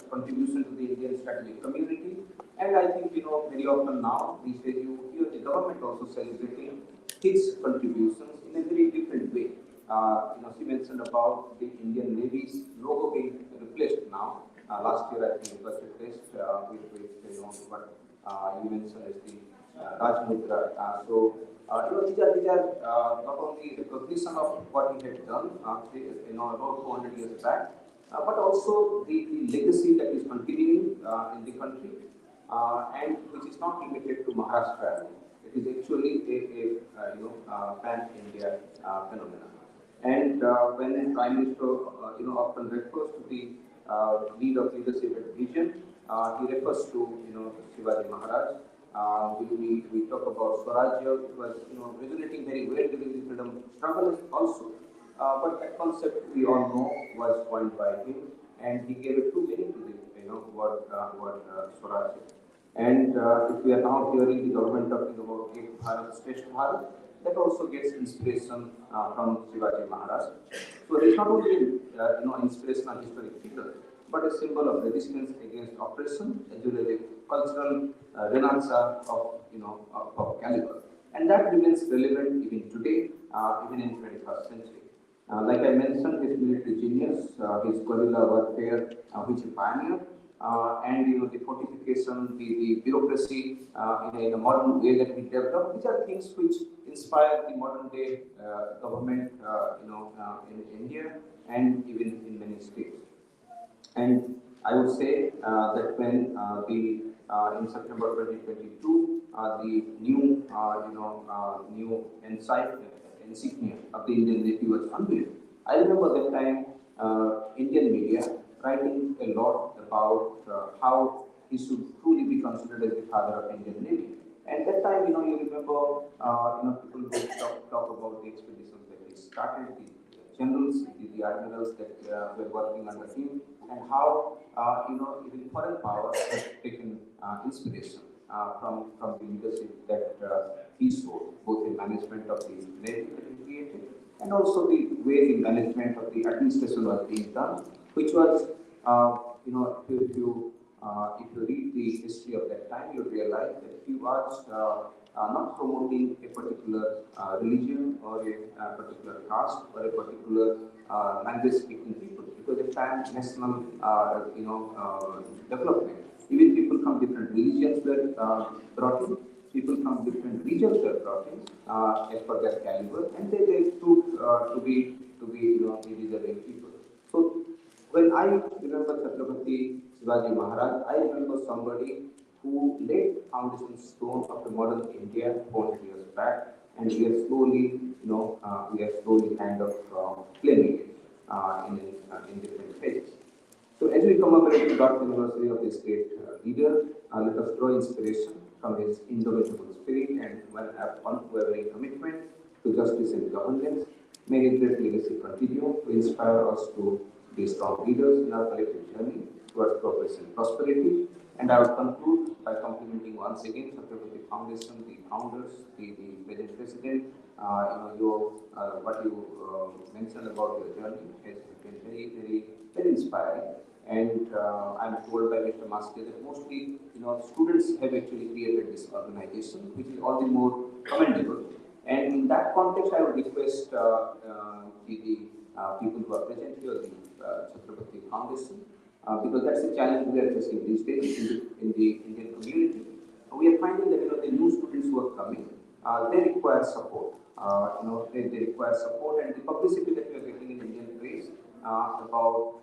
contribution to the Indian strategic community. And I think, very often now, these days you hear the government also celebrating his contributions in a very different way. She mentioned about the Indian Navy's logo being replaced now. Last year, I think it was replaced with what you mentioned as the Rajmudra. These are not only recognition of what he had done, about 200 years back, but also the legacy that is continuing in the country, and which is not limited to Maharashtra. It is actually a pan-India phenomenon. And when Prime Minister, often refers to the need of leadership and vision, he refers to, Shivaji Maharaj. We talk about Swarajya, it was, resonating very well during the freedom struggle also. But that concept we all know was coined by him, and he gave a true meaning to the, what Swarajya. And if we are now hearing the government talking about Ek Bharat, Shresth Bharat, that also gets inspiration from Shivaji Maharaj. So it is not only inspirational historic figure, but a symbol of resistance against oppression, as well as a cultural renaissance of caliber. And that remains relevant even today, even in 21st century. Like I mentioned, his military genius, his guerrilla warfare, which he pioneered, and the fortification, the bureaucracy in a modern way that we developed. These are things which inspire the modern day government, in India and even in many states. And I would say that when in September 2022, the new insignia of the Indian Navy was unveiled, I remember that time Indian media writing a lot about how he should truly be considered as the father of Indian Navy. And that time, you remember, people would talk about the expeditions that he started, the generals, the admirals that were working under him, and how, even foreign powers have taken inspiration from the leadership that he showed, both in management of the Navy that he created, and also the way the management of the administration was being done, which was, if you read the history of that time, you realize that he was not promoting a particular religion or a particular caste or a particular language-speaking people. It was a pan-national, development. Even people from different religions were brought in. People from different regions were brought in as per their caliber, and they proved to be deserving people. So when I remember Chhatrapati Shivaji Maharaj, I remember somebody who laid foundation stone of the modern India 400 years back, and we are slowly kind of claiming it in different phases. So as we commemorate the birth anniversary of this great leader, let us draw inspiration from his indomitable spirit and unwavering commitment to justice and governance. May his great legacy continue to inspire us to be strong leaders in our collective journey towards progress and prosperity. And I will conclude by complimenting once again the Foundation, the founders, the present president. What you mentioned about your journey has been very inspiring. And I'm told by Mr. Master that mostly, students have actually created this organization, which is all the more commendable. And in that context, I would request the people who are present here, the Chhatrapati Foundation, because that's the challenge we are facing these days in the Indian community. We are finding that the new students who are coming, they require support. They require support, and the publicity that we are getting in Indian press about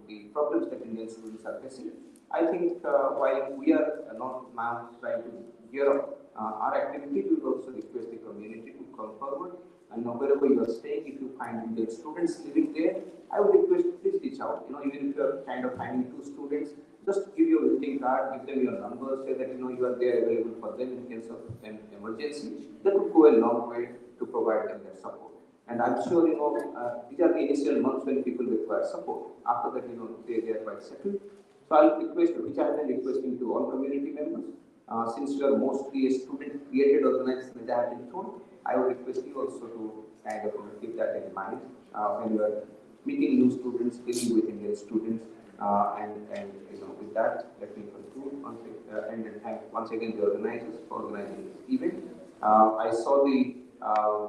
the problems that Indian students are facing. I think while we are not now trying to gear up our activity, we will also request the community to come forward. And wherever you are staying, if you find Indian students living there, I would request please reach out. Even if you are kind of finding 2 students, just give your visiting card, give them your number, say that you are there available for them in case of an emergency. That would go a long way to provide them that support. And I'm sure these are the initial months when people require support. After that, they are quite settled. So I'll request, which I have been requesting to all community members, since you are mostly a student-created organization, as I have been told, I would request you also to kind of keep that in mind when you are meeting new students, dealing with Indian students, and with that, let me conclude and thank once again the organizers for organizing this event. I saw the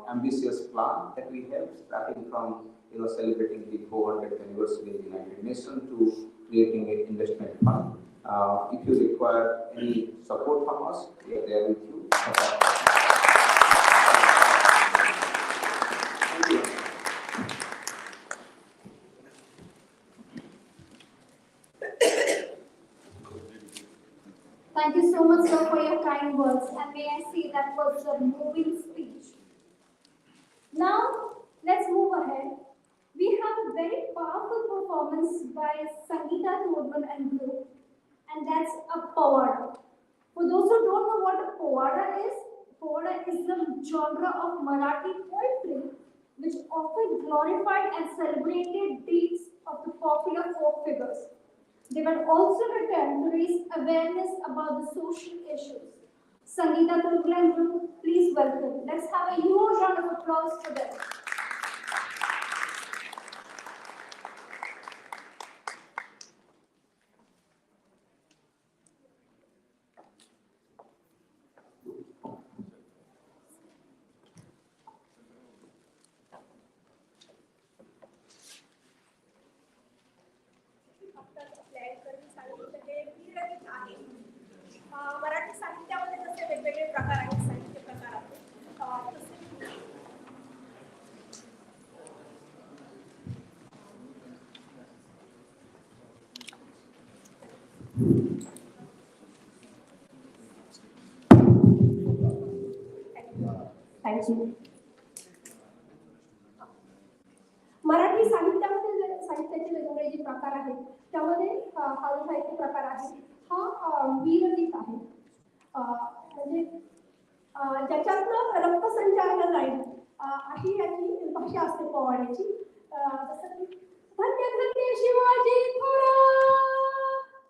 ambitious plan that we have, starting from celebrating the 400th anniversary of the United Nations to creating an investment fund. If you require any support from us, we are there with you. Thank you. Thank you so much, sir, for your kind words, and may I say that was a moving speech. Now, let's move ahead. We have a very powerful performance by Sangeeta Todman and group, and that's a Pawada. For those who don't know what a Pawada is the genre of Marathi poetry which often glorified and celebrated deeds of the popular folk figures. They were also written to raise awareness about the social issues. Sangeeta Todman and group, please welcome. Let's have a huge round of applause for them. Marathi साहित्यामध्ये जसे वेगवेगळे प्रकार आहेत, साहित्य प्रकार आहेत, thank you. Marathi साहित्याचे वेगवेगळे जे प्रकार आहेत त्यामध्ये हा जो साहित्य प्रकार आहे हा वीरगीत आहे. म्हणजे ज्याच्यातनं रक्तसंचालन जाईल अशी याची भाषा असते पोवाड्याची. जसं की धन्य धन्य शिवाजी थोरा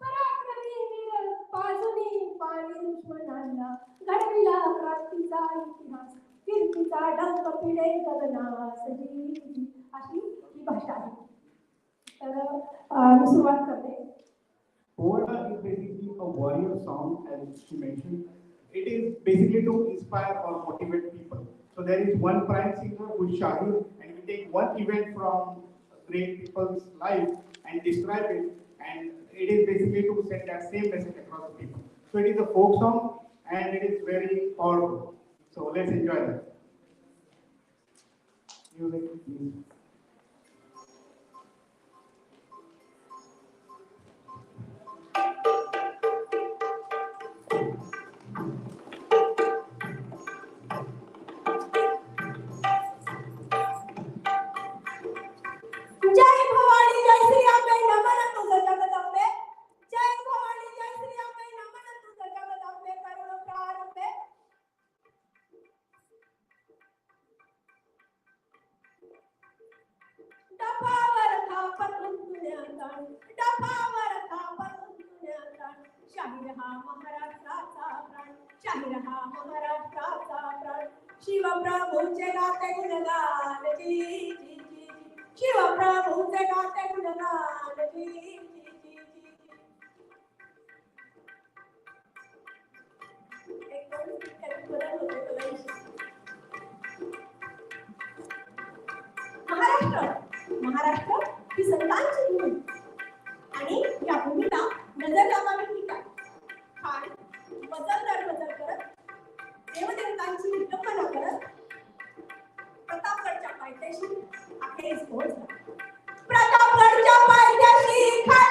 पराक्रमी वीर पाजुनी पाणी दुश्मनांना घडविला क्रांतीचा इतिहास कीर्तीचा डंक पिढे गगनास जी अशी ही भाषा आहे. तर मी सुरुवात करते. Poeta is basically a warrior song, as she mentioned. It is basically to inspire or motivate people. So there is one prime singer who is Shahid, and we take one event from great people's life and describe it, and it is basically to send that same message across the people. So it is a folk song, and it is very powerful. So let's enjoy that. Music, please. जय भवानी जय श्री अंबे नमन तुझ जगदंबे. जय भवानी जय श्री अंबे नमन तुझ जगदंबे करुण प्रारंभे. प्राण डफावर थापरून जुन्या प्राण शाहीर हा महाराष्ट्राचा प्राण शाहीर हा महाराष्ट्राचा प्राण शिवप्रभूंचे गाते गुणगान जी जी जी जी शिवप्रभूंचे गाते गुणगान जी जी जी जी एक दोन काही बदल होते तुला महाराष्ट्र ही संतांची भूमी आणि या भूमीला नजर लावावी की काय खान बदल करत देवदेवतांची विटंबना करत प्रतापगडच्या पायथ्याशी अखेरीस पोहोचला प्रतापगडच्या पायथ्याशी खान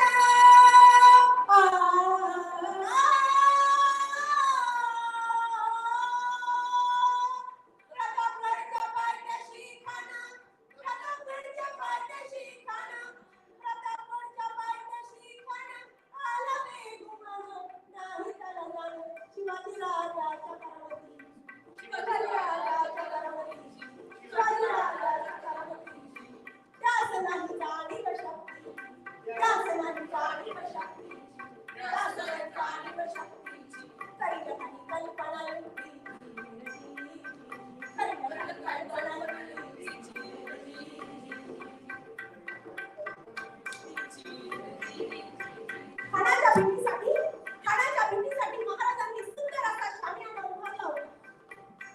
ठाण्याच्या भीतीसाठी महाराजांनी सुंदर असा शामियाना उभारला होता.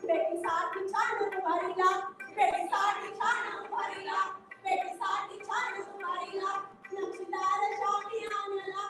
बेटीसाठी छान उभारीला, बेटीसाठी छान उभारीला, बेटीसाठी छान उभारीला, नक्षीदार शामियानाला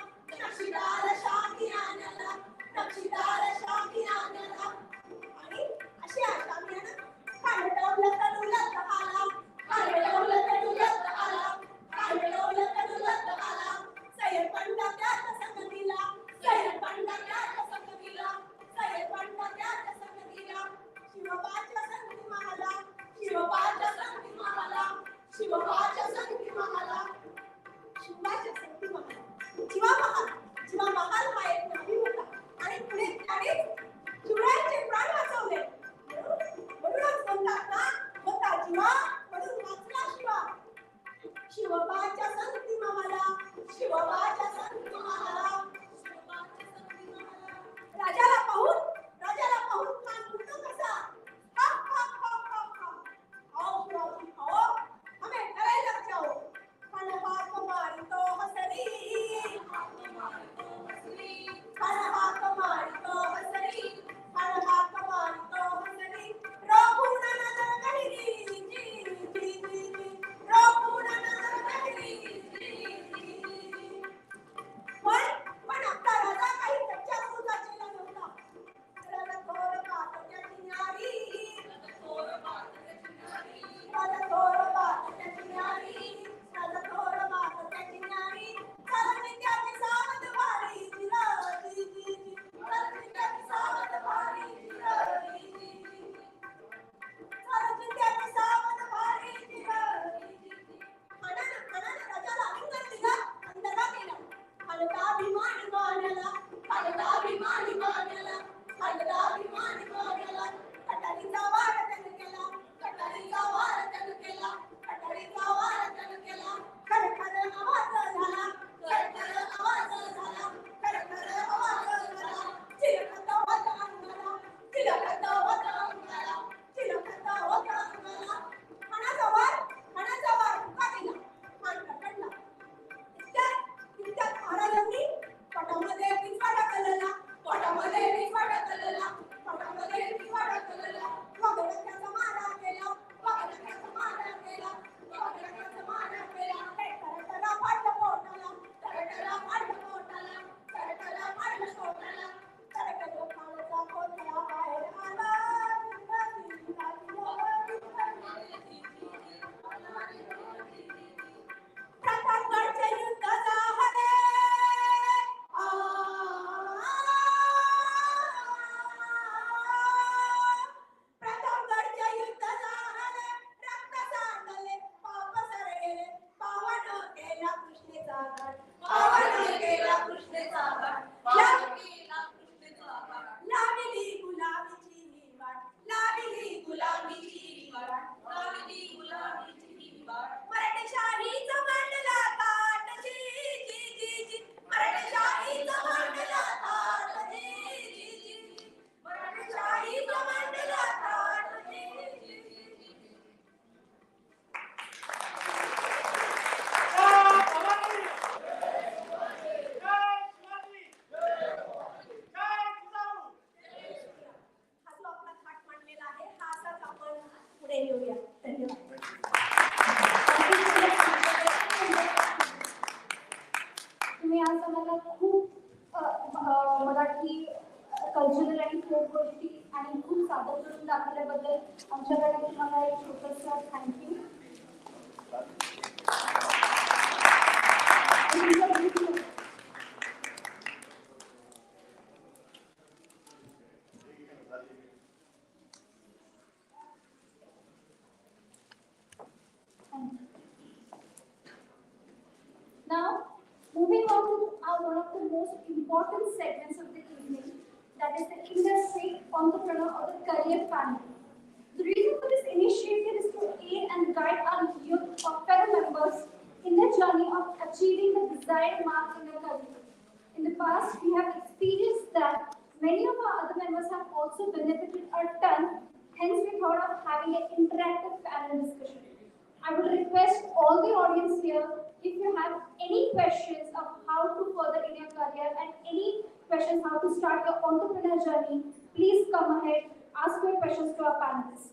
खूप मराठी कल्चरल आणि फोक गोष्टी आणि खूप सादर करून दाखवल्याबद्दल आमच्याकडे तुम्हाला एक छोटंसं thank you. Now, moving on to one of the most important segments of the evening, that is the industry, entrepreneur, or the career panel. The reason for this initiative is to aid and guide our youth or fellow members in their journey of achieving the desired mark in their career. In the past, we have experienced that many of our other members have also benefited a ton, hence we thought of having an interactive panel discussion. I would request all the audience here, if you have any questions of how to further in your career and any questions how to start your entrepreneur journey, please come ahead, ask your questions to our panelists.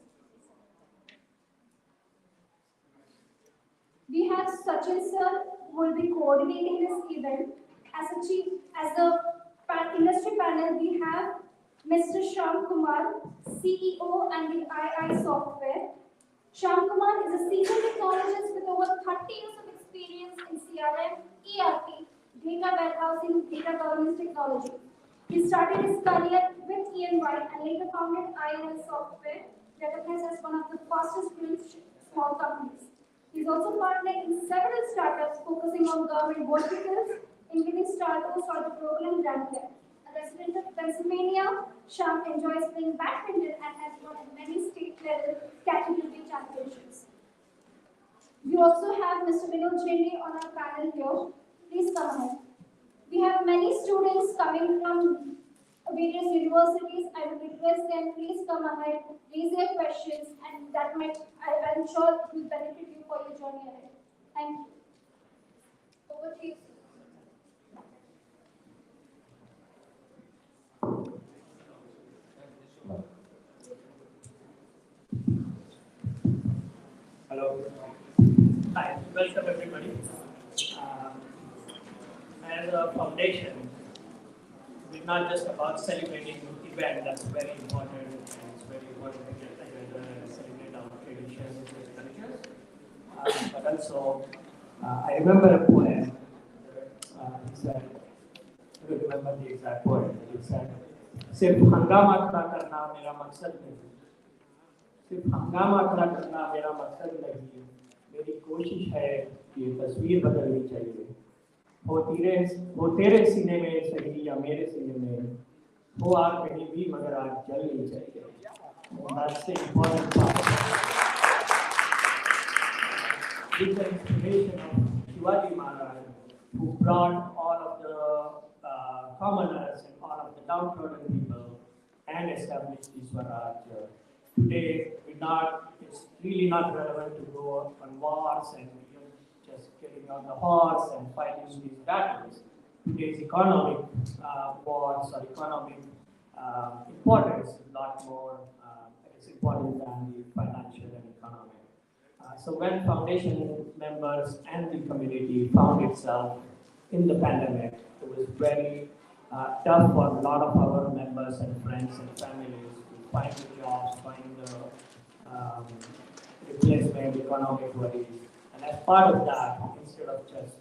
We have Sachin sir who will be coordinating this event. As the industry panel, we have Mr. Shyam Kumar, CEO and the II Software. Shyam Kumar is a seasoned technologist with over 30 years of experience in CRM, ERP, data warehousing, data governance technology. He started his career with EY and later founded IOL Software, recognized as one of the fastest growing small companies. He is also partnered in several startups focusing on government verticals, including Startups or the program Grandia. A resident of Pennsylvania, Shyam enjoys playing badminton and has won many state-level category championships. We also have Mr. Vinod Jaini on our panel here. Please come ahead. We have many students coming from various universities. I would request them, please come ahead, raise their questions, and that might, I'm sure, will benefit you for your journey ahead. Thank you. Over to you. Hello. Hi, welcome everybody. As a foundation, we're not just about celebrating an event that's very important, and it's very important to get together and celebrate our traditions and cultures. But also, I remember a poem. It said, I don't remember the exact poem. It said, "सिर्फ हंगामा खड़ा करना मेरा मकसद नहीं, सिर्फ हंगामा खड़ा करना मेरा मकसद नहीं, मेरी कोशिश है कि ये तस्वीर बदलनी चाहिए। हो तेरे सीने में सही या मेरे सीने में, हो आग कहीं भी मगर आग जलनी चाहिए." That's the important part. With the inspiration of Shivaji Maharaj, who brought all of the commoners and all of the downtrodden people and established the Swaraj. Today, it's really not relevant to go on wars and just getting on the horse and fighting these battles. Today's economic wars or economic importance is a lot more it's important than the financial and economic. So when foundation members and the community found itself in the pandemic, it was very tough for a lot of our members and friends and families to find the jobs, find the replacement, economic worries. And as part of that, instead of just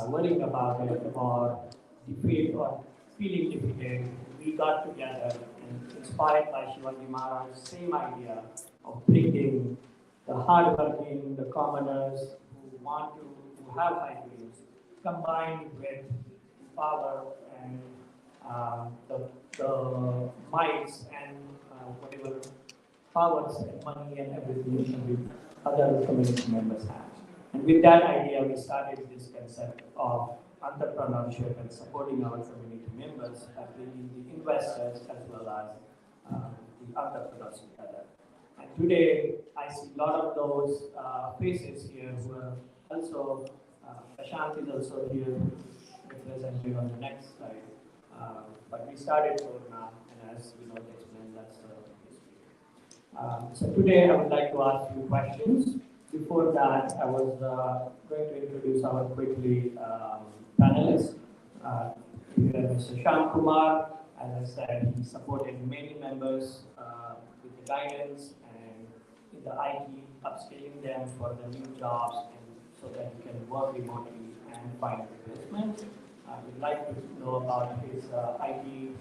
worrying about it or defeat or feeling defeated, we got together and inspired by Shivaji Maharaj's same idea of bringing the hardworking, the commoners who have high dreams, combined with power and the mites and whatever powers and money and everything that other community members have. And with that idea, we started this concept of entrepreneurship and supporting our community members by bringing the investors as well as the entrepreneurs together. And today, I see a lot of those faces here who are also, Prashant is also here, represented on the next slide. But we started Corona, and as we know, explained, that's the history. So today, I would like to ask you questions. Before that, I was going to introduce our quickly panelists. Here, Mr. Shyam Kumar, as I said, he supported many members with the guidance and in the IT, upskilling them for the new jobs and so that you can work remotely and find replacement. We'd like to know about his IT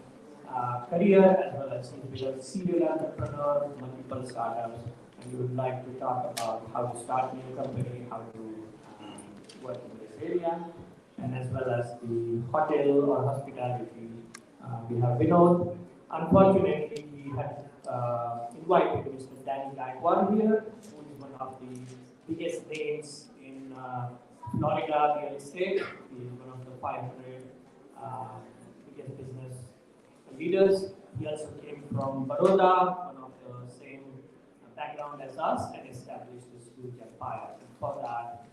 career as well as he's been a serial entrepreneur, multiple startups, and we would like to talk about how to start a new company, how to work in this area, and as well as the hotel or hospitality. We have Vinod. Unfortunately, we had invited Mr. Danny Gaikwad here, who is one of the biggest names in Florida real estate. He is one of the 500 biggest business leaders. He also came from Baroda, one of the same background as us, and established this huge empire. And for that,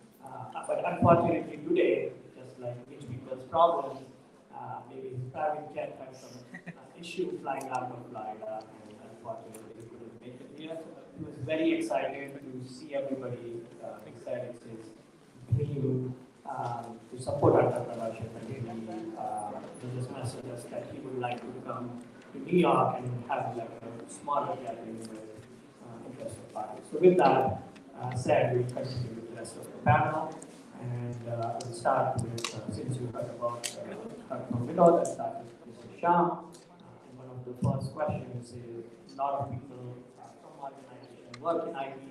but unfortunately today, just like rich people's problems, maybe his private jet had some issue flying out of Florida, and unfortunately he couldn't make it here. He was very excited to see everybody excited his dream to support entrepreneurship, and he just messaged us that he would like to come to New York and have like a smaller gathering with interested parties. So with that said, we'll continue with the rest of the panel, and we'll start with, since you heard about from Vinod, I'll start with Mr. Shyam. And one of the first questions is, a lot of people from organizations work in IT,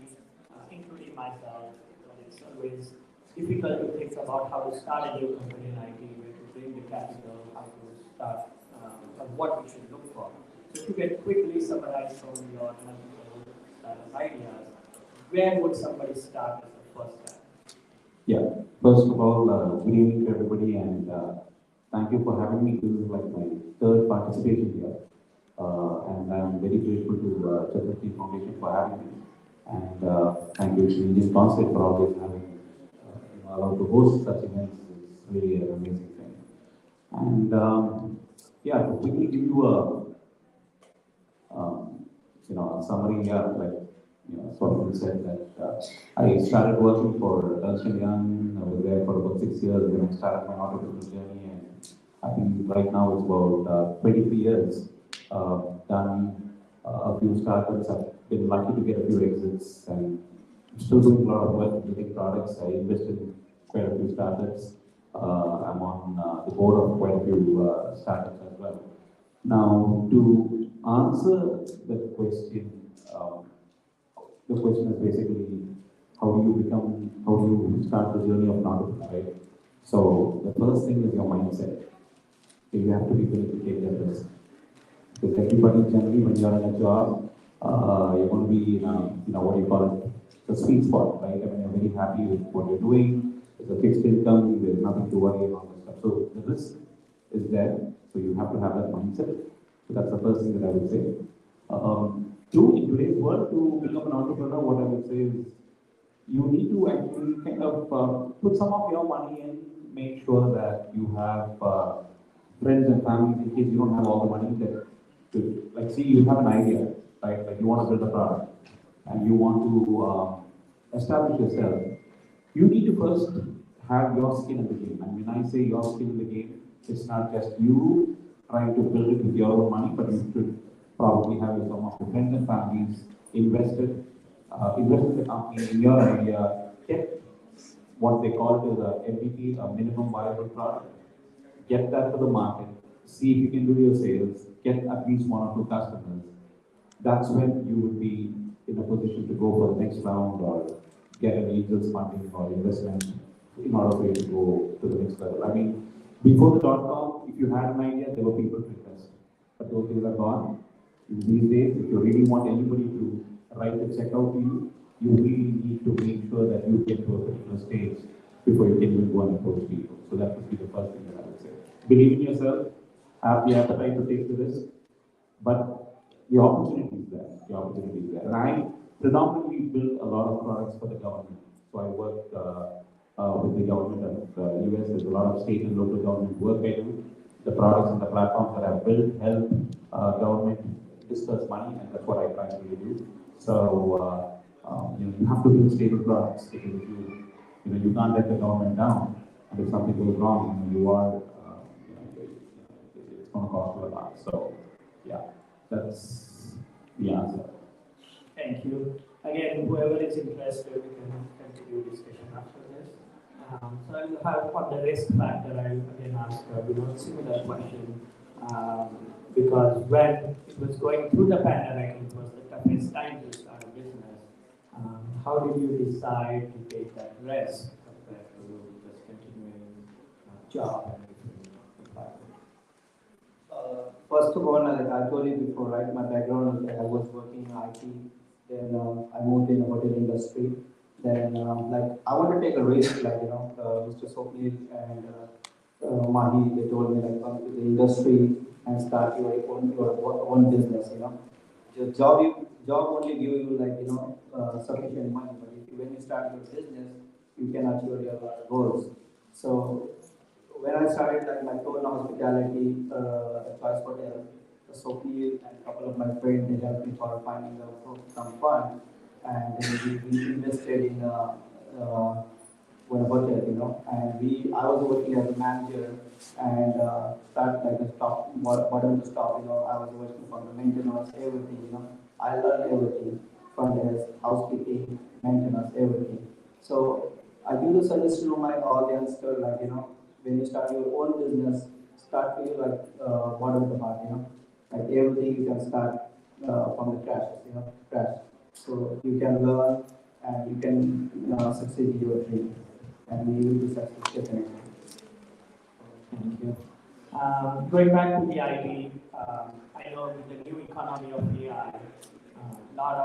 including myself, but it's always difficult to think about how to start a new company in IT, where to bring the capital, how to start, and what we should look for. So if you can quickly summarize from your multiple ideas, where would somebody start as the first step? Yeah, first of all, good evening to everybody, and thank you for having me. This is like my third participation here, and I'm very grateful to Chaturthi Foundation for having me, and thank you to Indian Consulate for always having allowed to host such events. It's really an amazing thing. And yeah, to quickly give you a a summary here, like sort of said that I started working for Ernst & Young. I was there for about 6 years when I started my entrepreneurial journey, and I think right now it's about 23 years. Done a few startups. I've been lucky to get a few exits, and I'm still doing a lot of work building products. I invested in quite a few startups. I'm on the board of quite a few startups as well. Now, to answer the question is basically how do you start the journey of an entrepreneur, right? So the first thing is your mindset. You have to be willing to take that risk. Because everybody generally, when you're in a job, you're going to be in what do you call it, the sweet spot, right? I mean, you're very happy with what you're doing. There's a fixed income. There's nothing to worry about. So the risk is there. So you have to have that mindset. So that's the first thing that I would say. Two, in today's world, to become an entrepreneur, what I would say is you need to actually kind of put some of your money in, make sure that you have friends and family in case you don't have all the money that to, like, see, you have an idea, right? Like you want to build a product and you want to establish yourself. You need to first have your skin in the game. And when I say your skin in the game, it's not just you trying to build it with your own money, but you should probably have some of your friends and families invested in the company, in your idea, get what they call it as a MVP, a minimum viable product, get that to the market, see if you can do your sales, get at least 1 or 2 customers. That's when you would be in a position to go for the next round or get an angels funding or investment in order for you to go to the next level. I mean, before the .com, if you had an idea, there were people to invest. But those days are gone. These days, if you really want anybody to write a check out to you, you really need to make sure that you get to a particular stage before you can even go and approach people. So that would be the first thing that I would say. Believe in yourself, have the appetite to take the risk, but the opportunity is there. The opportunity is there. And I predominantly build a lot of products for the government. So I work with the government of the US. There's a lot of state and local government work I do. The products and the platforms that I've built help government disperse money, and that's what I try to really do. So you have to build stable products because if you can't let the government down, and if something goes wrong, you are cost of a lot. So, yeah, that's the answer. Thank you. Again, whoever is interested, we can continue discussion after this. So I will have on the risk factor, I will again ask similar question. Because when it was going through the pandemic, it was the toughest time to start a business. How did you decide to take that risk compared to just continuing job and First of all, like I told you before, right, my background is that I was working in IT, then I moved in the hotel industry. Then, like, I want to take a risk, like, Mr. Sopnil and Mahi, they told me, like, come to the industry and start your own business, Your job only give you, like, sufficient money, but if you, when you start your business, you can achieve your goals. So, when I started like my own hospitality, the Choice Hotel, the Sophie and a couple of my friends, they helped me for finding some fund, and then we invested in one hotel, and I was working as a manager and start like a stop, bottom to stop, I was working from the maintenance, everything, I learned everything from the housekeeping, maintenance, everything. So I give the suggestion to my audience, like, when you start your own business, start with like bottom to heart, like everything you can start from the crash. So you can learn and you can succeed in your dream, and you will be successful definitely. Thank you. Going back to the IT, I know with the new economy of AI, a lot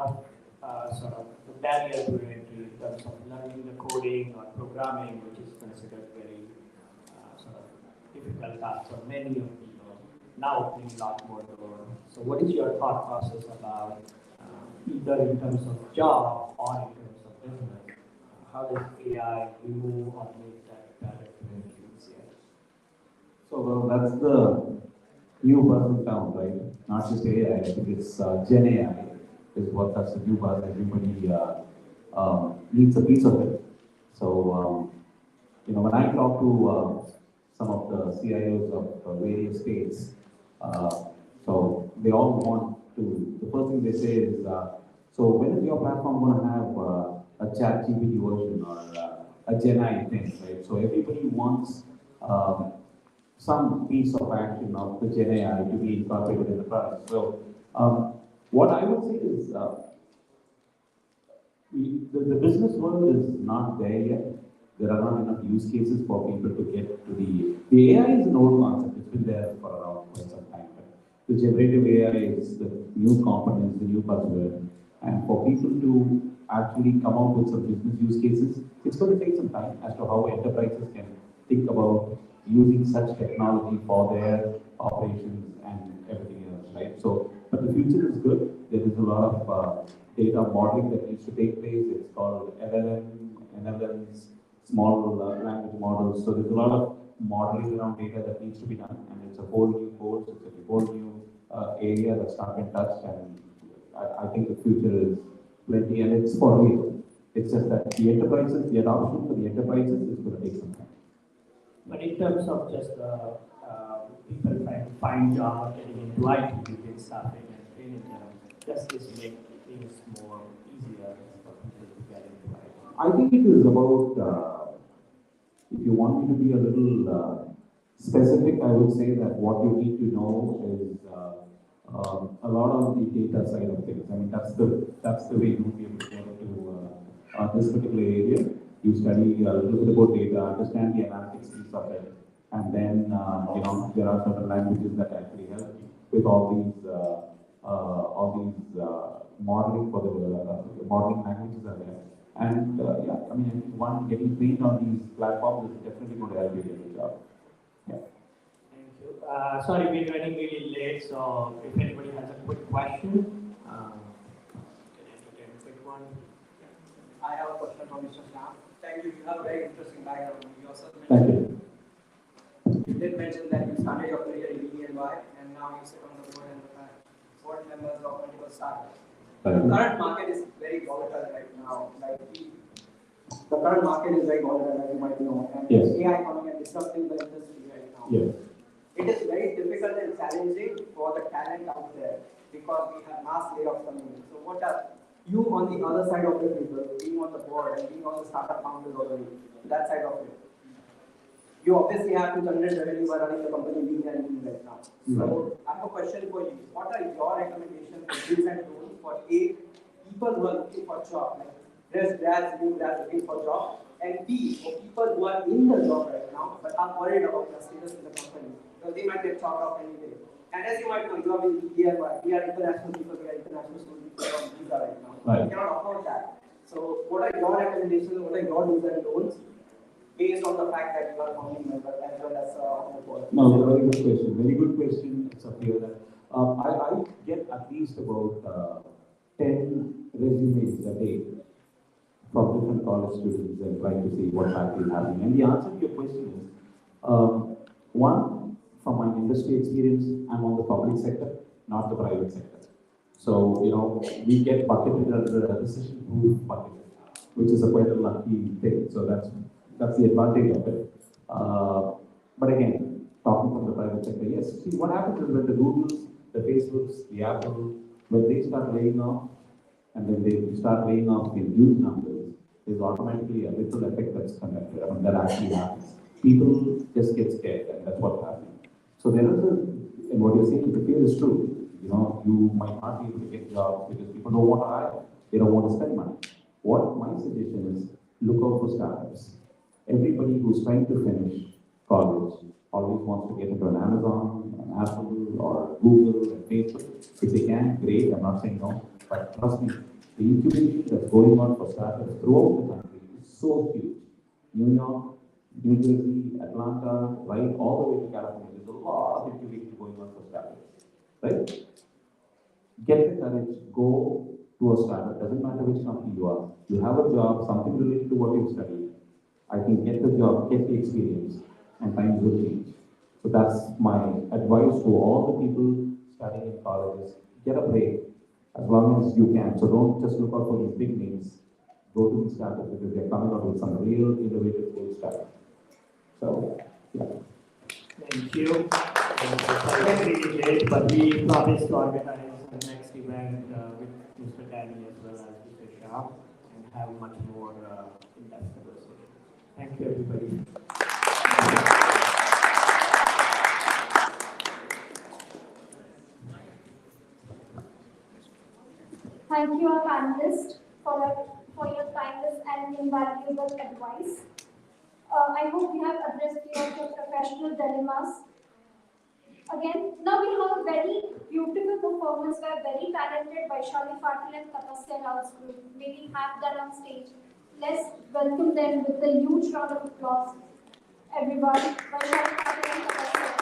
of sort of barrier to entry in terms of learning the coding or programming, which is considered very sort of difficult task for many of people. Now opening a lot more doors. So what is your thought process about either in terms of job or in terms of business? How does AI remove or make that barrier to entry easier? So that's the new buzz in town, right? Not just AI, I think it's Gen AI is what that's the new buzz. Everybody needs a piece of it. So, when I talk to some of the CIOs of various states, so they all want to, the first thing they say is, so when is your platform going to have a chat GPT version or a Gen AI thing, right? So everybody wants some piece of action of the Gen AI to be incorporated in the product. So what I would say is the business world is not there yet. There are not enough use cases for people to get to the AI is an old concept. It's been there for around quite some time. But the generative AI is the new component, the new buzzword. And for people to actually come out with some business use cases, it's going to take some time as to how enterprises can think about using such technology for their operations and everything else, right? So, but the future is good. There is a lot of data modeling that needs to take place. It's called NLMs, small language models. So there's a lot of modeling around data that needs to be done, and it's a whole new course. It's a whole new area that's not been touched, and I think the future is plenty, and it's for real. It's just that the enterprises, the adoption for the enterprises is going to take some time. But in terms of just people trying to find jobs, getting into IT, you can staffing and training them, does this make things more easier for people to get into IT? I think it is about, if you want me to be a little specific, I would say that what you need to know is a lot of the data side of things. I mean, that's the way you will be able to get into this particular area. You study a little bit about data, understand the analytics piece of it, and then there are certain languages that actually help with all these modeling for the modeling languages are there. And yeah, I mean, one getting trained on these platforms is definitely going to help you get a job. Yeah. Thank you. Sorry, we're running really late, so if anybody has a quick question, can I take a quick one? I have a question from Mr. Shyam. Thank you. You have a very interesting background. You also Thank mentioned, you. you did mention that you started your career in BNY and now you sit on the board and the board members of multiple startups. The current market is very volatile right now. Like the current market is very volatile, as you might know, and Yes. AI coming and disrupting the industry right now. Yes. It is very difficult and challenging for the talent out there because we have mass layoffs coming in. So what are you on the other side of the table, being on the board and being on the startup founders already, that side of it? You obviously have to generate revenue by running the company being and doing right now. So I have a question for you. What are your recommendations for do's and don'ts for people who are looking for job, like fresh grads, new grads looking for job, and B, for people who are in the job right now but are worried about their status in the company because they might get chopped off any day. And as you might know, you are in DIY, we are international people, we are international students, we are on visa right now. Right. We cannot afford that. So what are your recommendations, what are your do's and don'ts based on the fact that you are a founding member as well as on the board? No, very good question. Very good question, Saphir. I get at least about 10 resumes a day from different college students and trying to see what's actually happening. And the answer to your question is, one, from my industry experience, I'm on the public sector, not the private sector. So, we get bucketed under a decision-proof bucket, which is a quite a lucky thing. So that's the advantage of it. But again, talking from the private sector, yes. See, what happens is when the Googles, the Facebooks, the Apple, when they start laying off, and when they start laying off in huge numbers, there's automatically a ripple effect that's conducted. I mean, that actually happens. People just get scared, and that's what's happening. So there is and what you're saying, the fear is true. You might not be able to get jobs because people don't want to hire. They don't want to spend money. What my suggestion is, look out for startups. Everybody who's trying to finish college always wants to get into an Amazon, an Apple, or Google, and Facebook. If they can, great. I'm not saying no. But trust me, the incubation that's going on for startups throughout the country is so huge. New York, New Jersey, Atlanta, right, all the way to California. There's a lot of incubation going on for startups, right? Get the courage, go to a startup. Doesn't matter which company you are. You have a job, something related to what you've studied. I think get the job, get the experience, and times will change. So that's my advice to all the people studying in colleges. Get a break as long as you can. So don't just look out for these big names. Go to the startups because they're coming out with some real innovative cool stuff. So, yeah. Thank you. Very late, but we promised to organize the next event with Mr. Danny as well as Mr. Shah and have much more in-depth conversation. Thank you, everybody. Thank you, our panelists, for your timeless and invaluable advice. I hope we have addressed few of your professional dilemmas. Again, now we have a very beautiful performance by very talented Vaishali Patil and Tapasya Rao's group. May we have them on stage. Let's welcome them with a huge round of applause. Everyone, Vaishali Patil and Tapasya.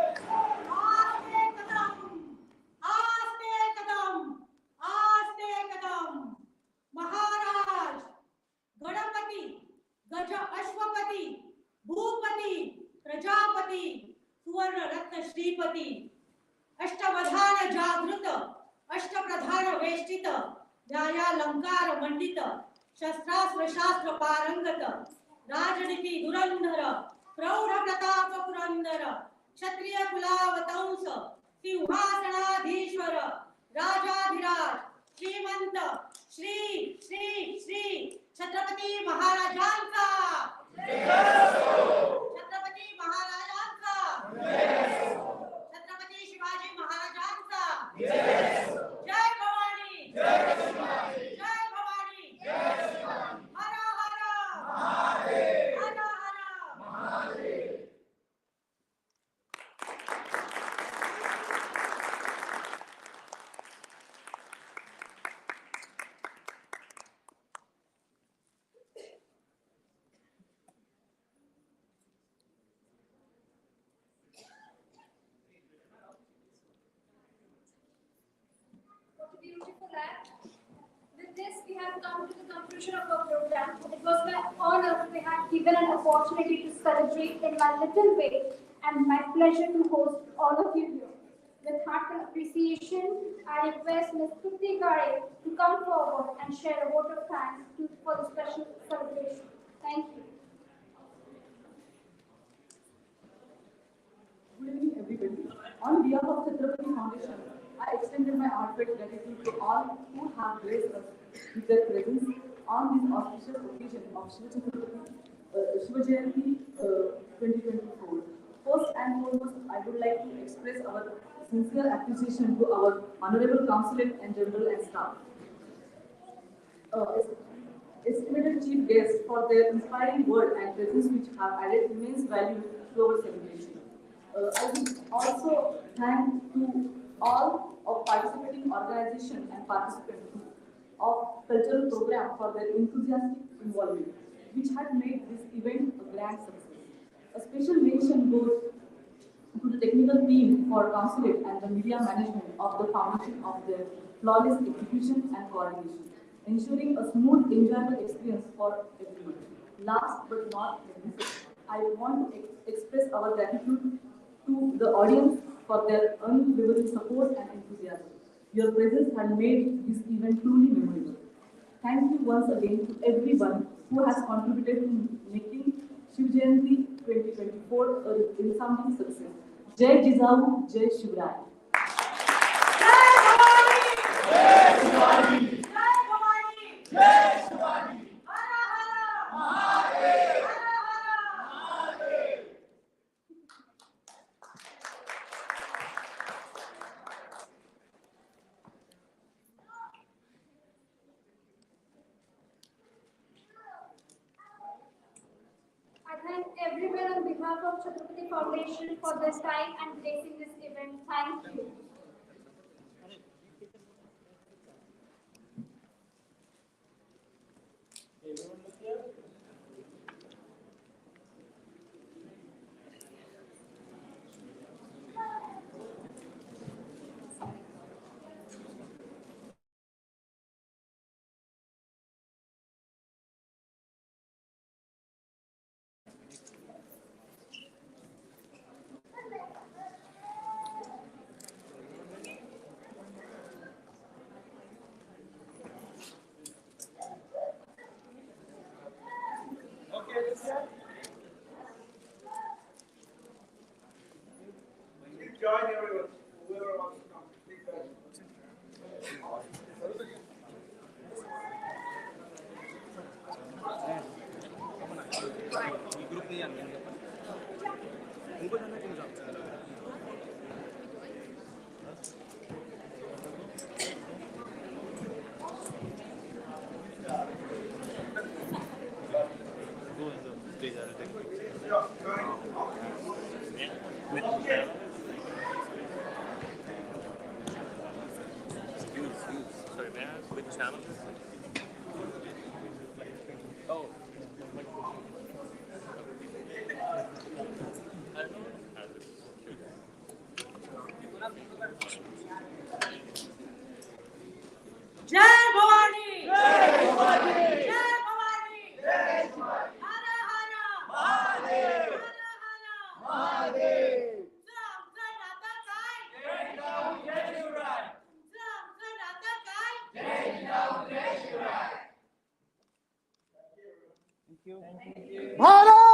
आस्ते कदम, आस्ते कदम. महाराज, गणपती, गज अश्वपती, भूपती, प्रजापती, सुवर्ण रत्न श्रीपती, अष्टवधान जागृत, अष्टप्रधान वेष्टित, न्यायालंकार मंडित, शस्त्रास्त्र शास्त्र पारंगत, राजनीति धुरंधर, प्रौढ प्रताप पुरंदर, क्षत्रिय कुलावतंस, सिंहासनाधीश्वर, राजाधिराज, श्रीमंत, श्री श्री श्री छत्रपती महाराजांचा, छत्रपती महाराजांचा, छत्रपती शिवाजी महाराजांचा, जय भवानी, जय भवानी, हर हर महादेव, हर हर Mahadev. What a beautiful act. With this, we have come to the conclusion of our program. It was my honor to have given an opportunity to celebrate in my little way, and my pleasure to host all of you here. With heartfelt appreciation, I request Ms. Trupti Gare to come forward and share a vote of thanks for the special celebration. Thank you. Good evening, everybody. On behalf of the Chhatrapati Foundation, I extended my heartfelt gratitude to all who have graced us with their presence on this auspicious occasion of Shivaji Jayanti 2024. First and foremost, I would like to express our sincere appreciation to our Honorable Consulate and General and staff. Estimated chief guests for their inspiring word and presence which have added immense value to our celebration. I would also thank to all of participating organizations and participants of cultural program for their enthusiastic involvement, which had made this event a grand success. A special mention goes to the technical team for Consulate and the media management of the foundation of their flawless execution and coordination, ensuring a smooth, enjoyable experience for everyone. Last but not least, I want to express our gratitude to the audience for their unwavering support and enthusiasm. Your presence has made this event truly memorable. Thank you once again to everyone who has contributed to making Shiv Jayanti 2024 a resounding success. Jai Jizau, Jai Shivraj. I thank everyone on behalf of Chhatrapati Foundation for this time and gracing this event. Thank you. Join everyone, whoever wants to come. Take that. Sorry, may I ask which channel? Oh. Jai Bhavani! Jai Bhavani! Jai Bhavani! Jai Bhavani! Hara Hara! Mahadev! Hara Hara! Mahadev! Jam Janata Kai! Jai Jai Jai Shivraj! Jam Janata Kai! Jai Jai Jai Shivraj! Thank you. Thank you. Bharat!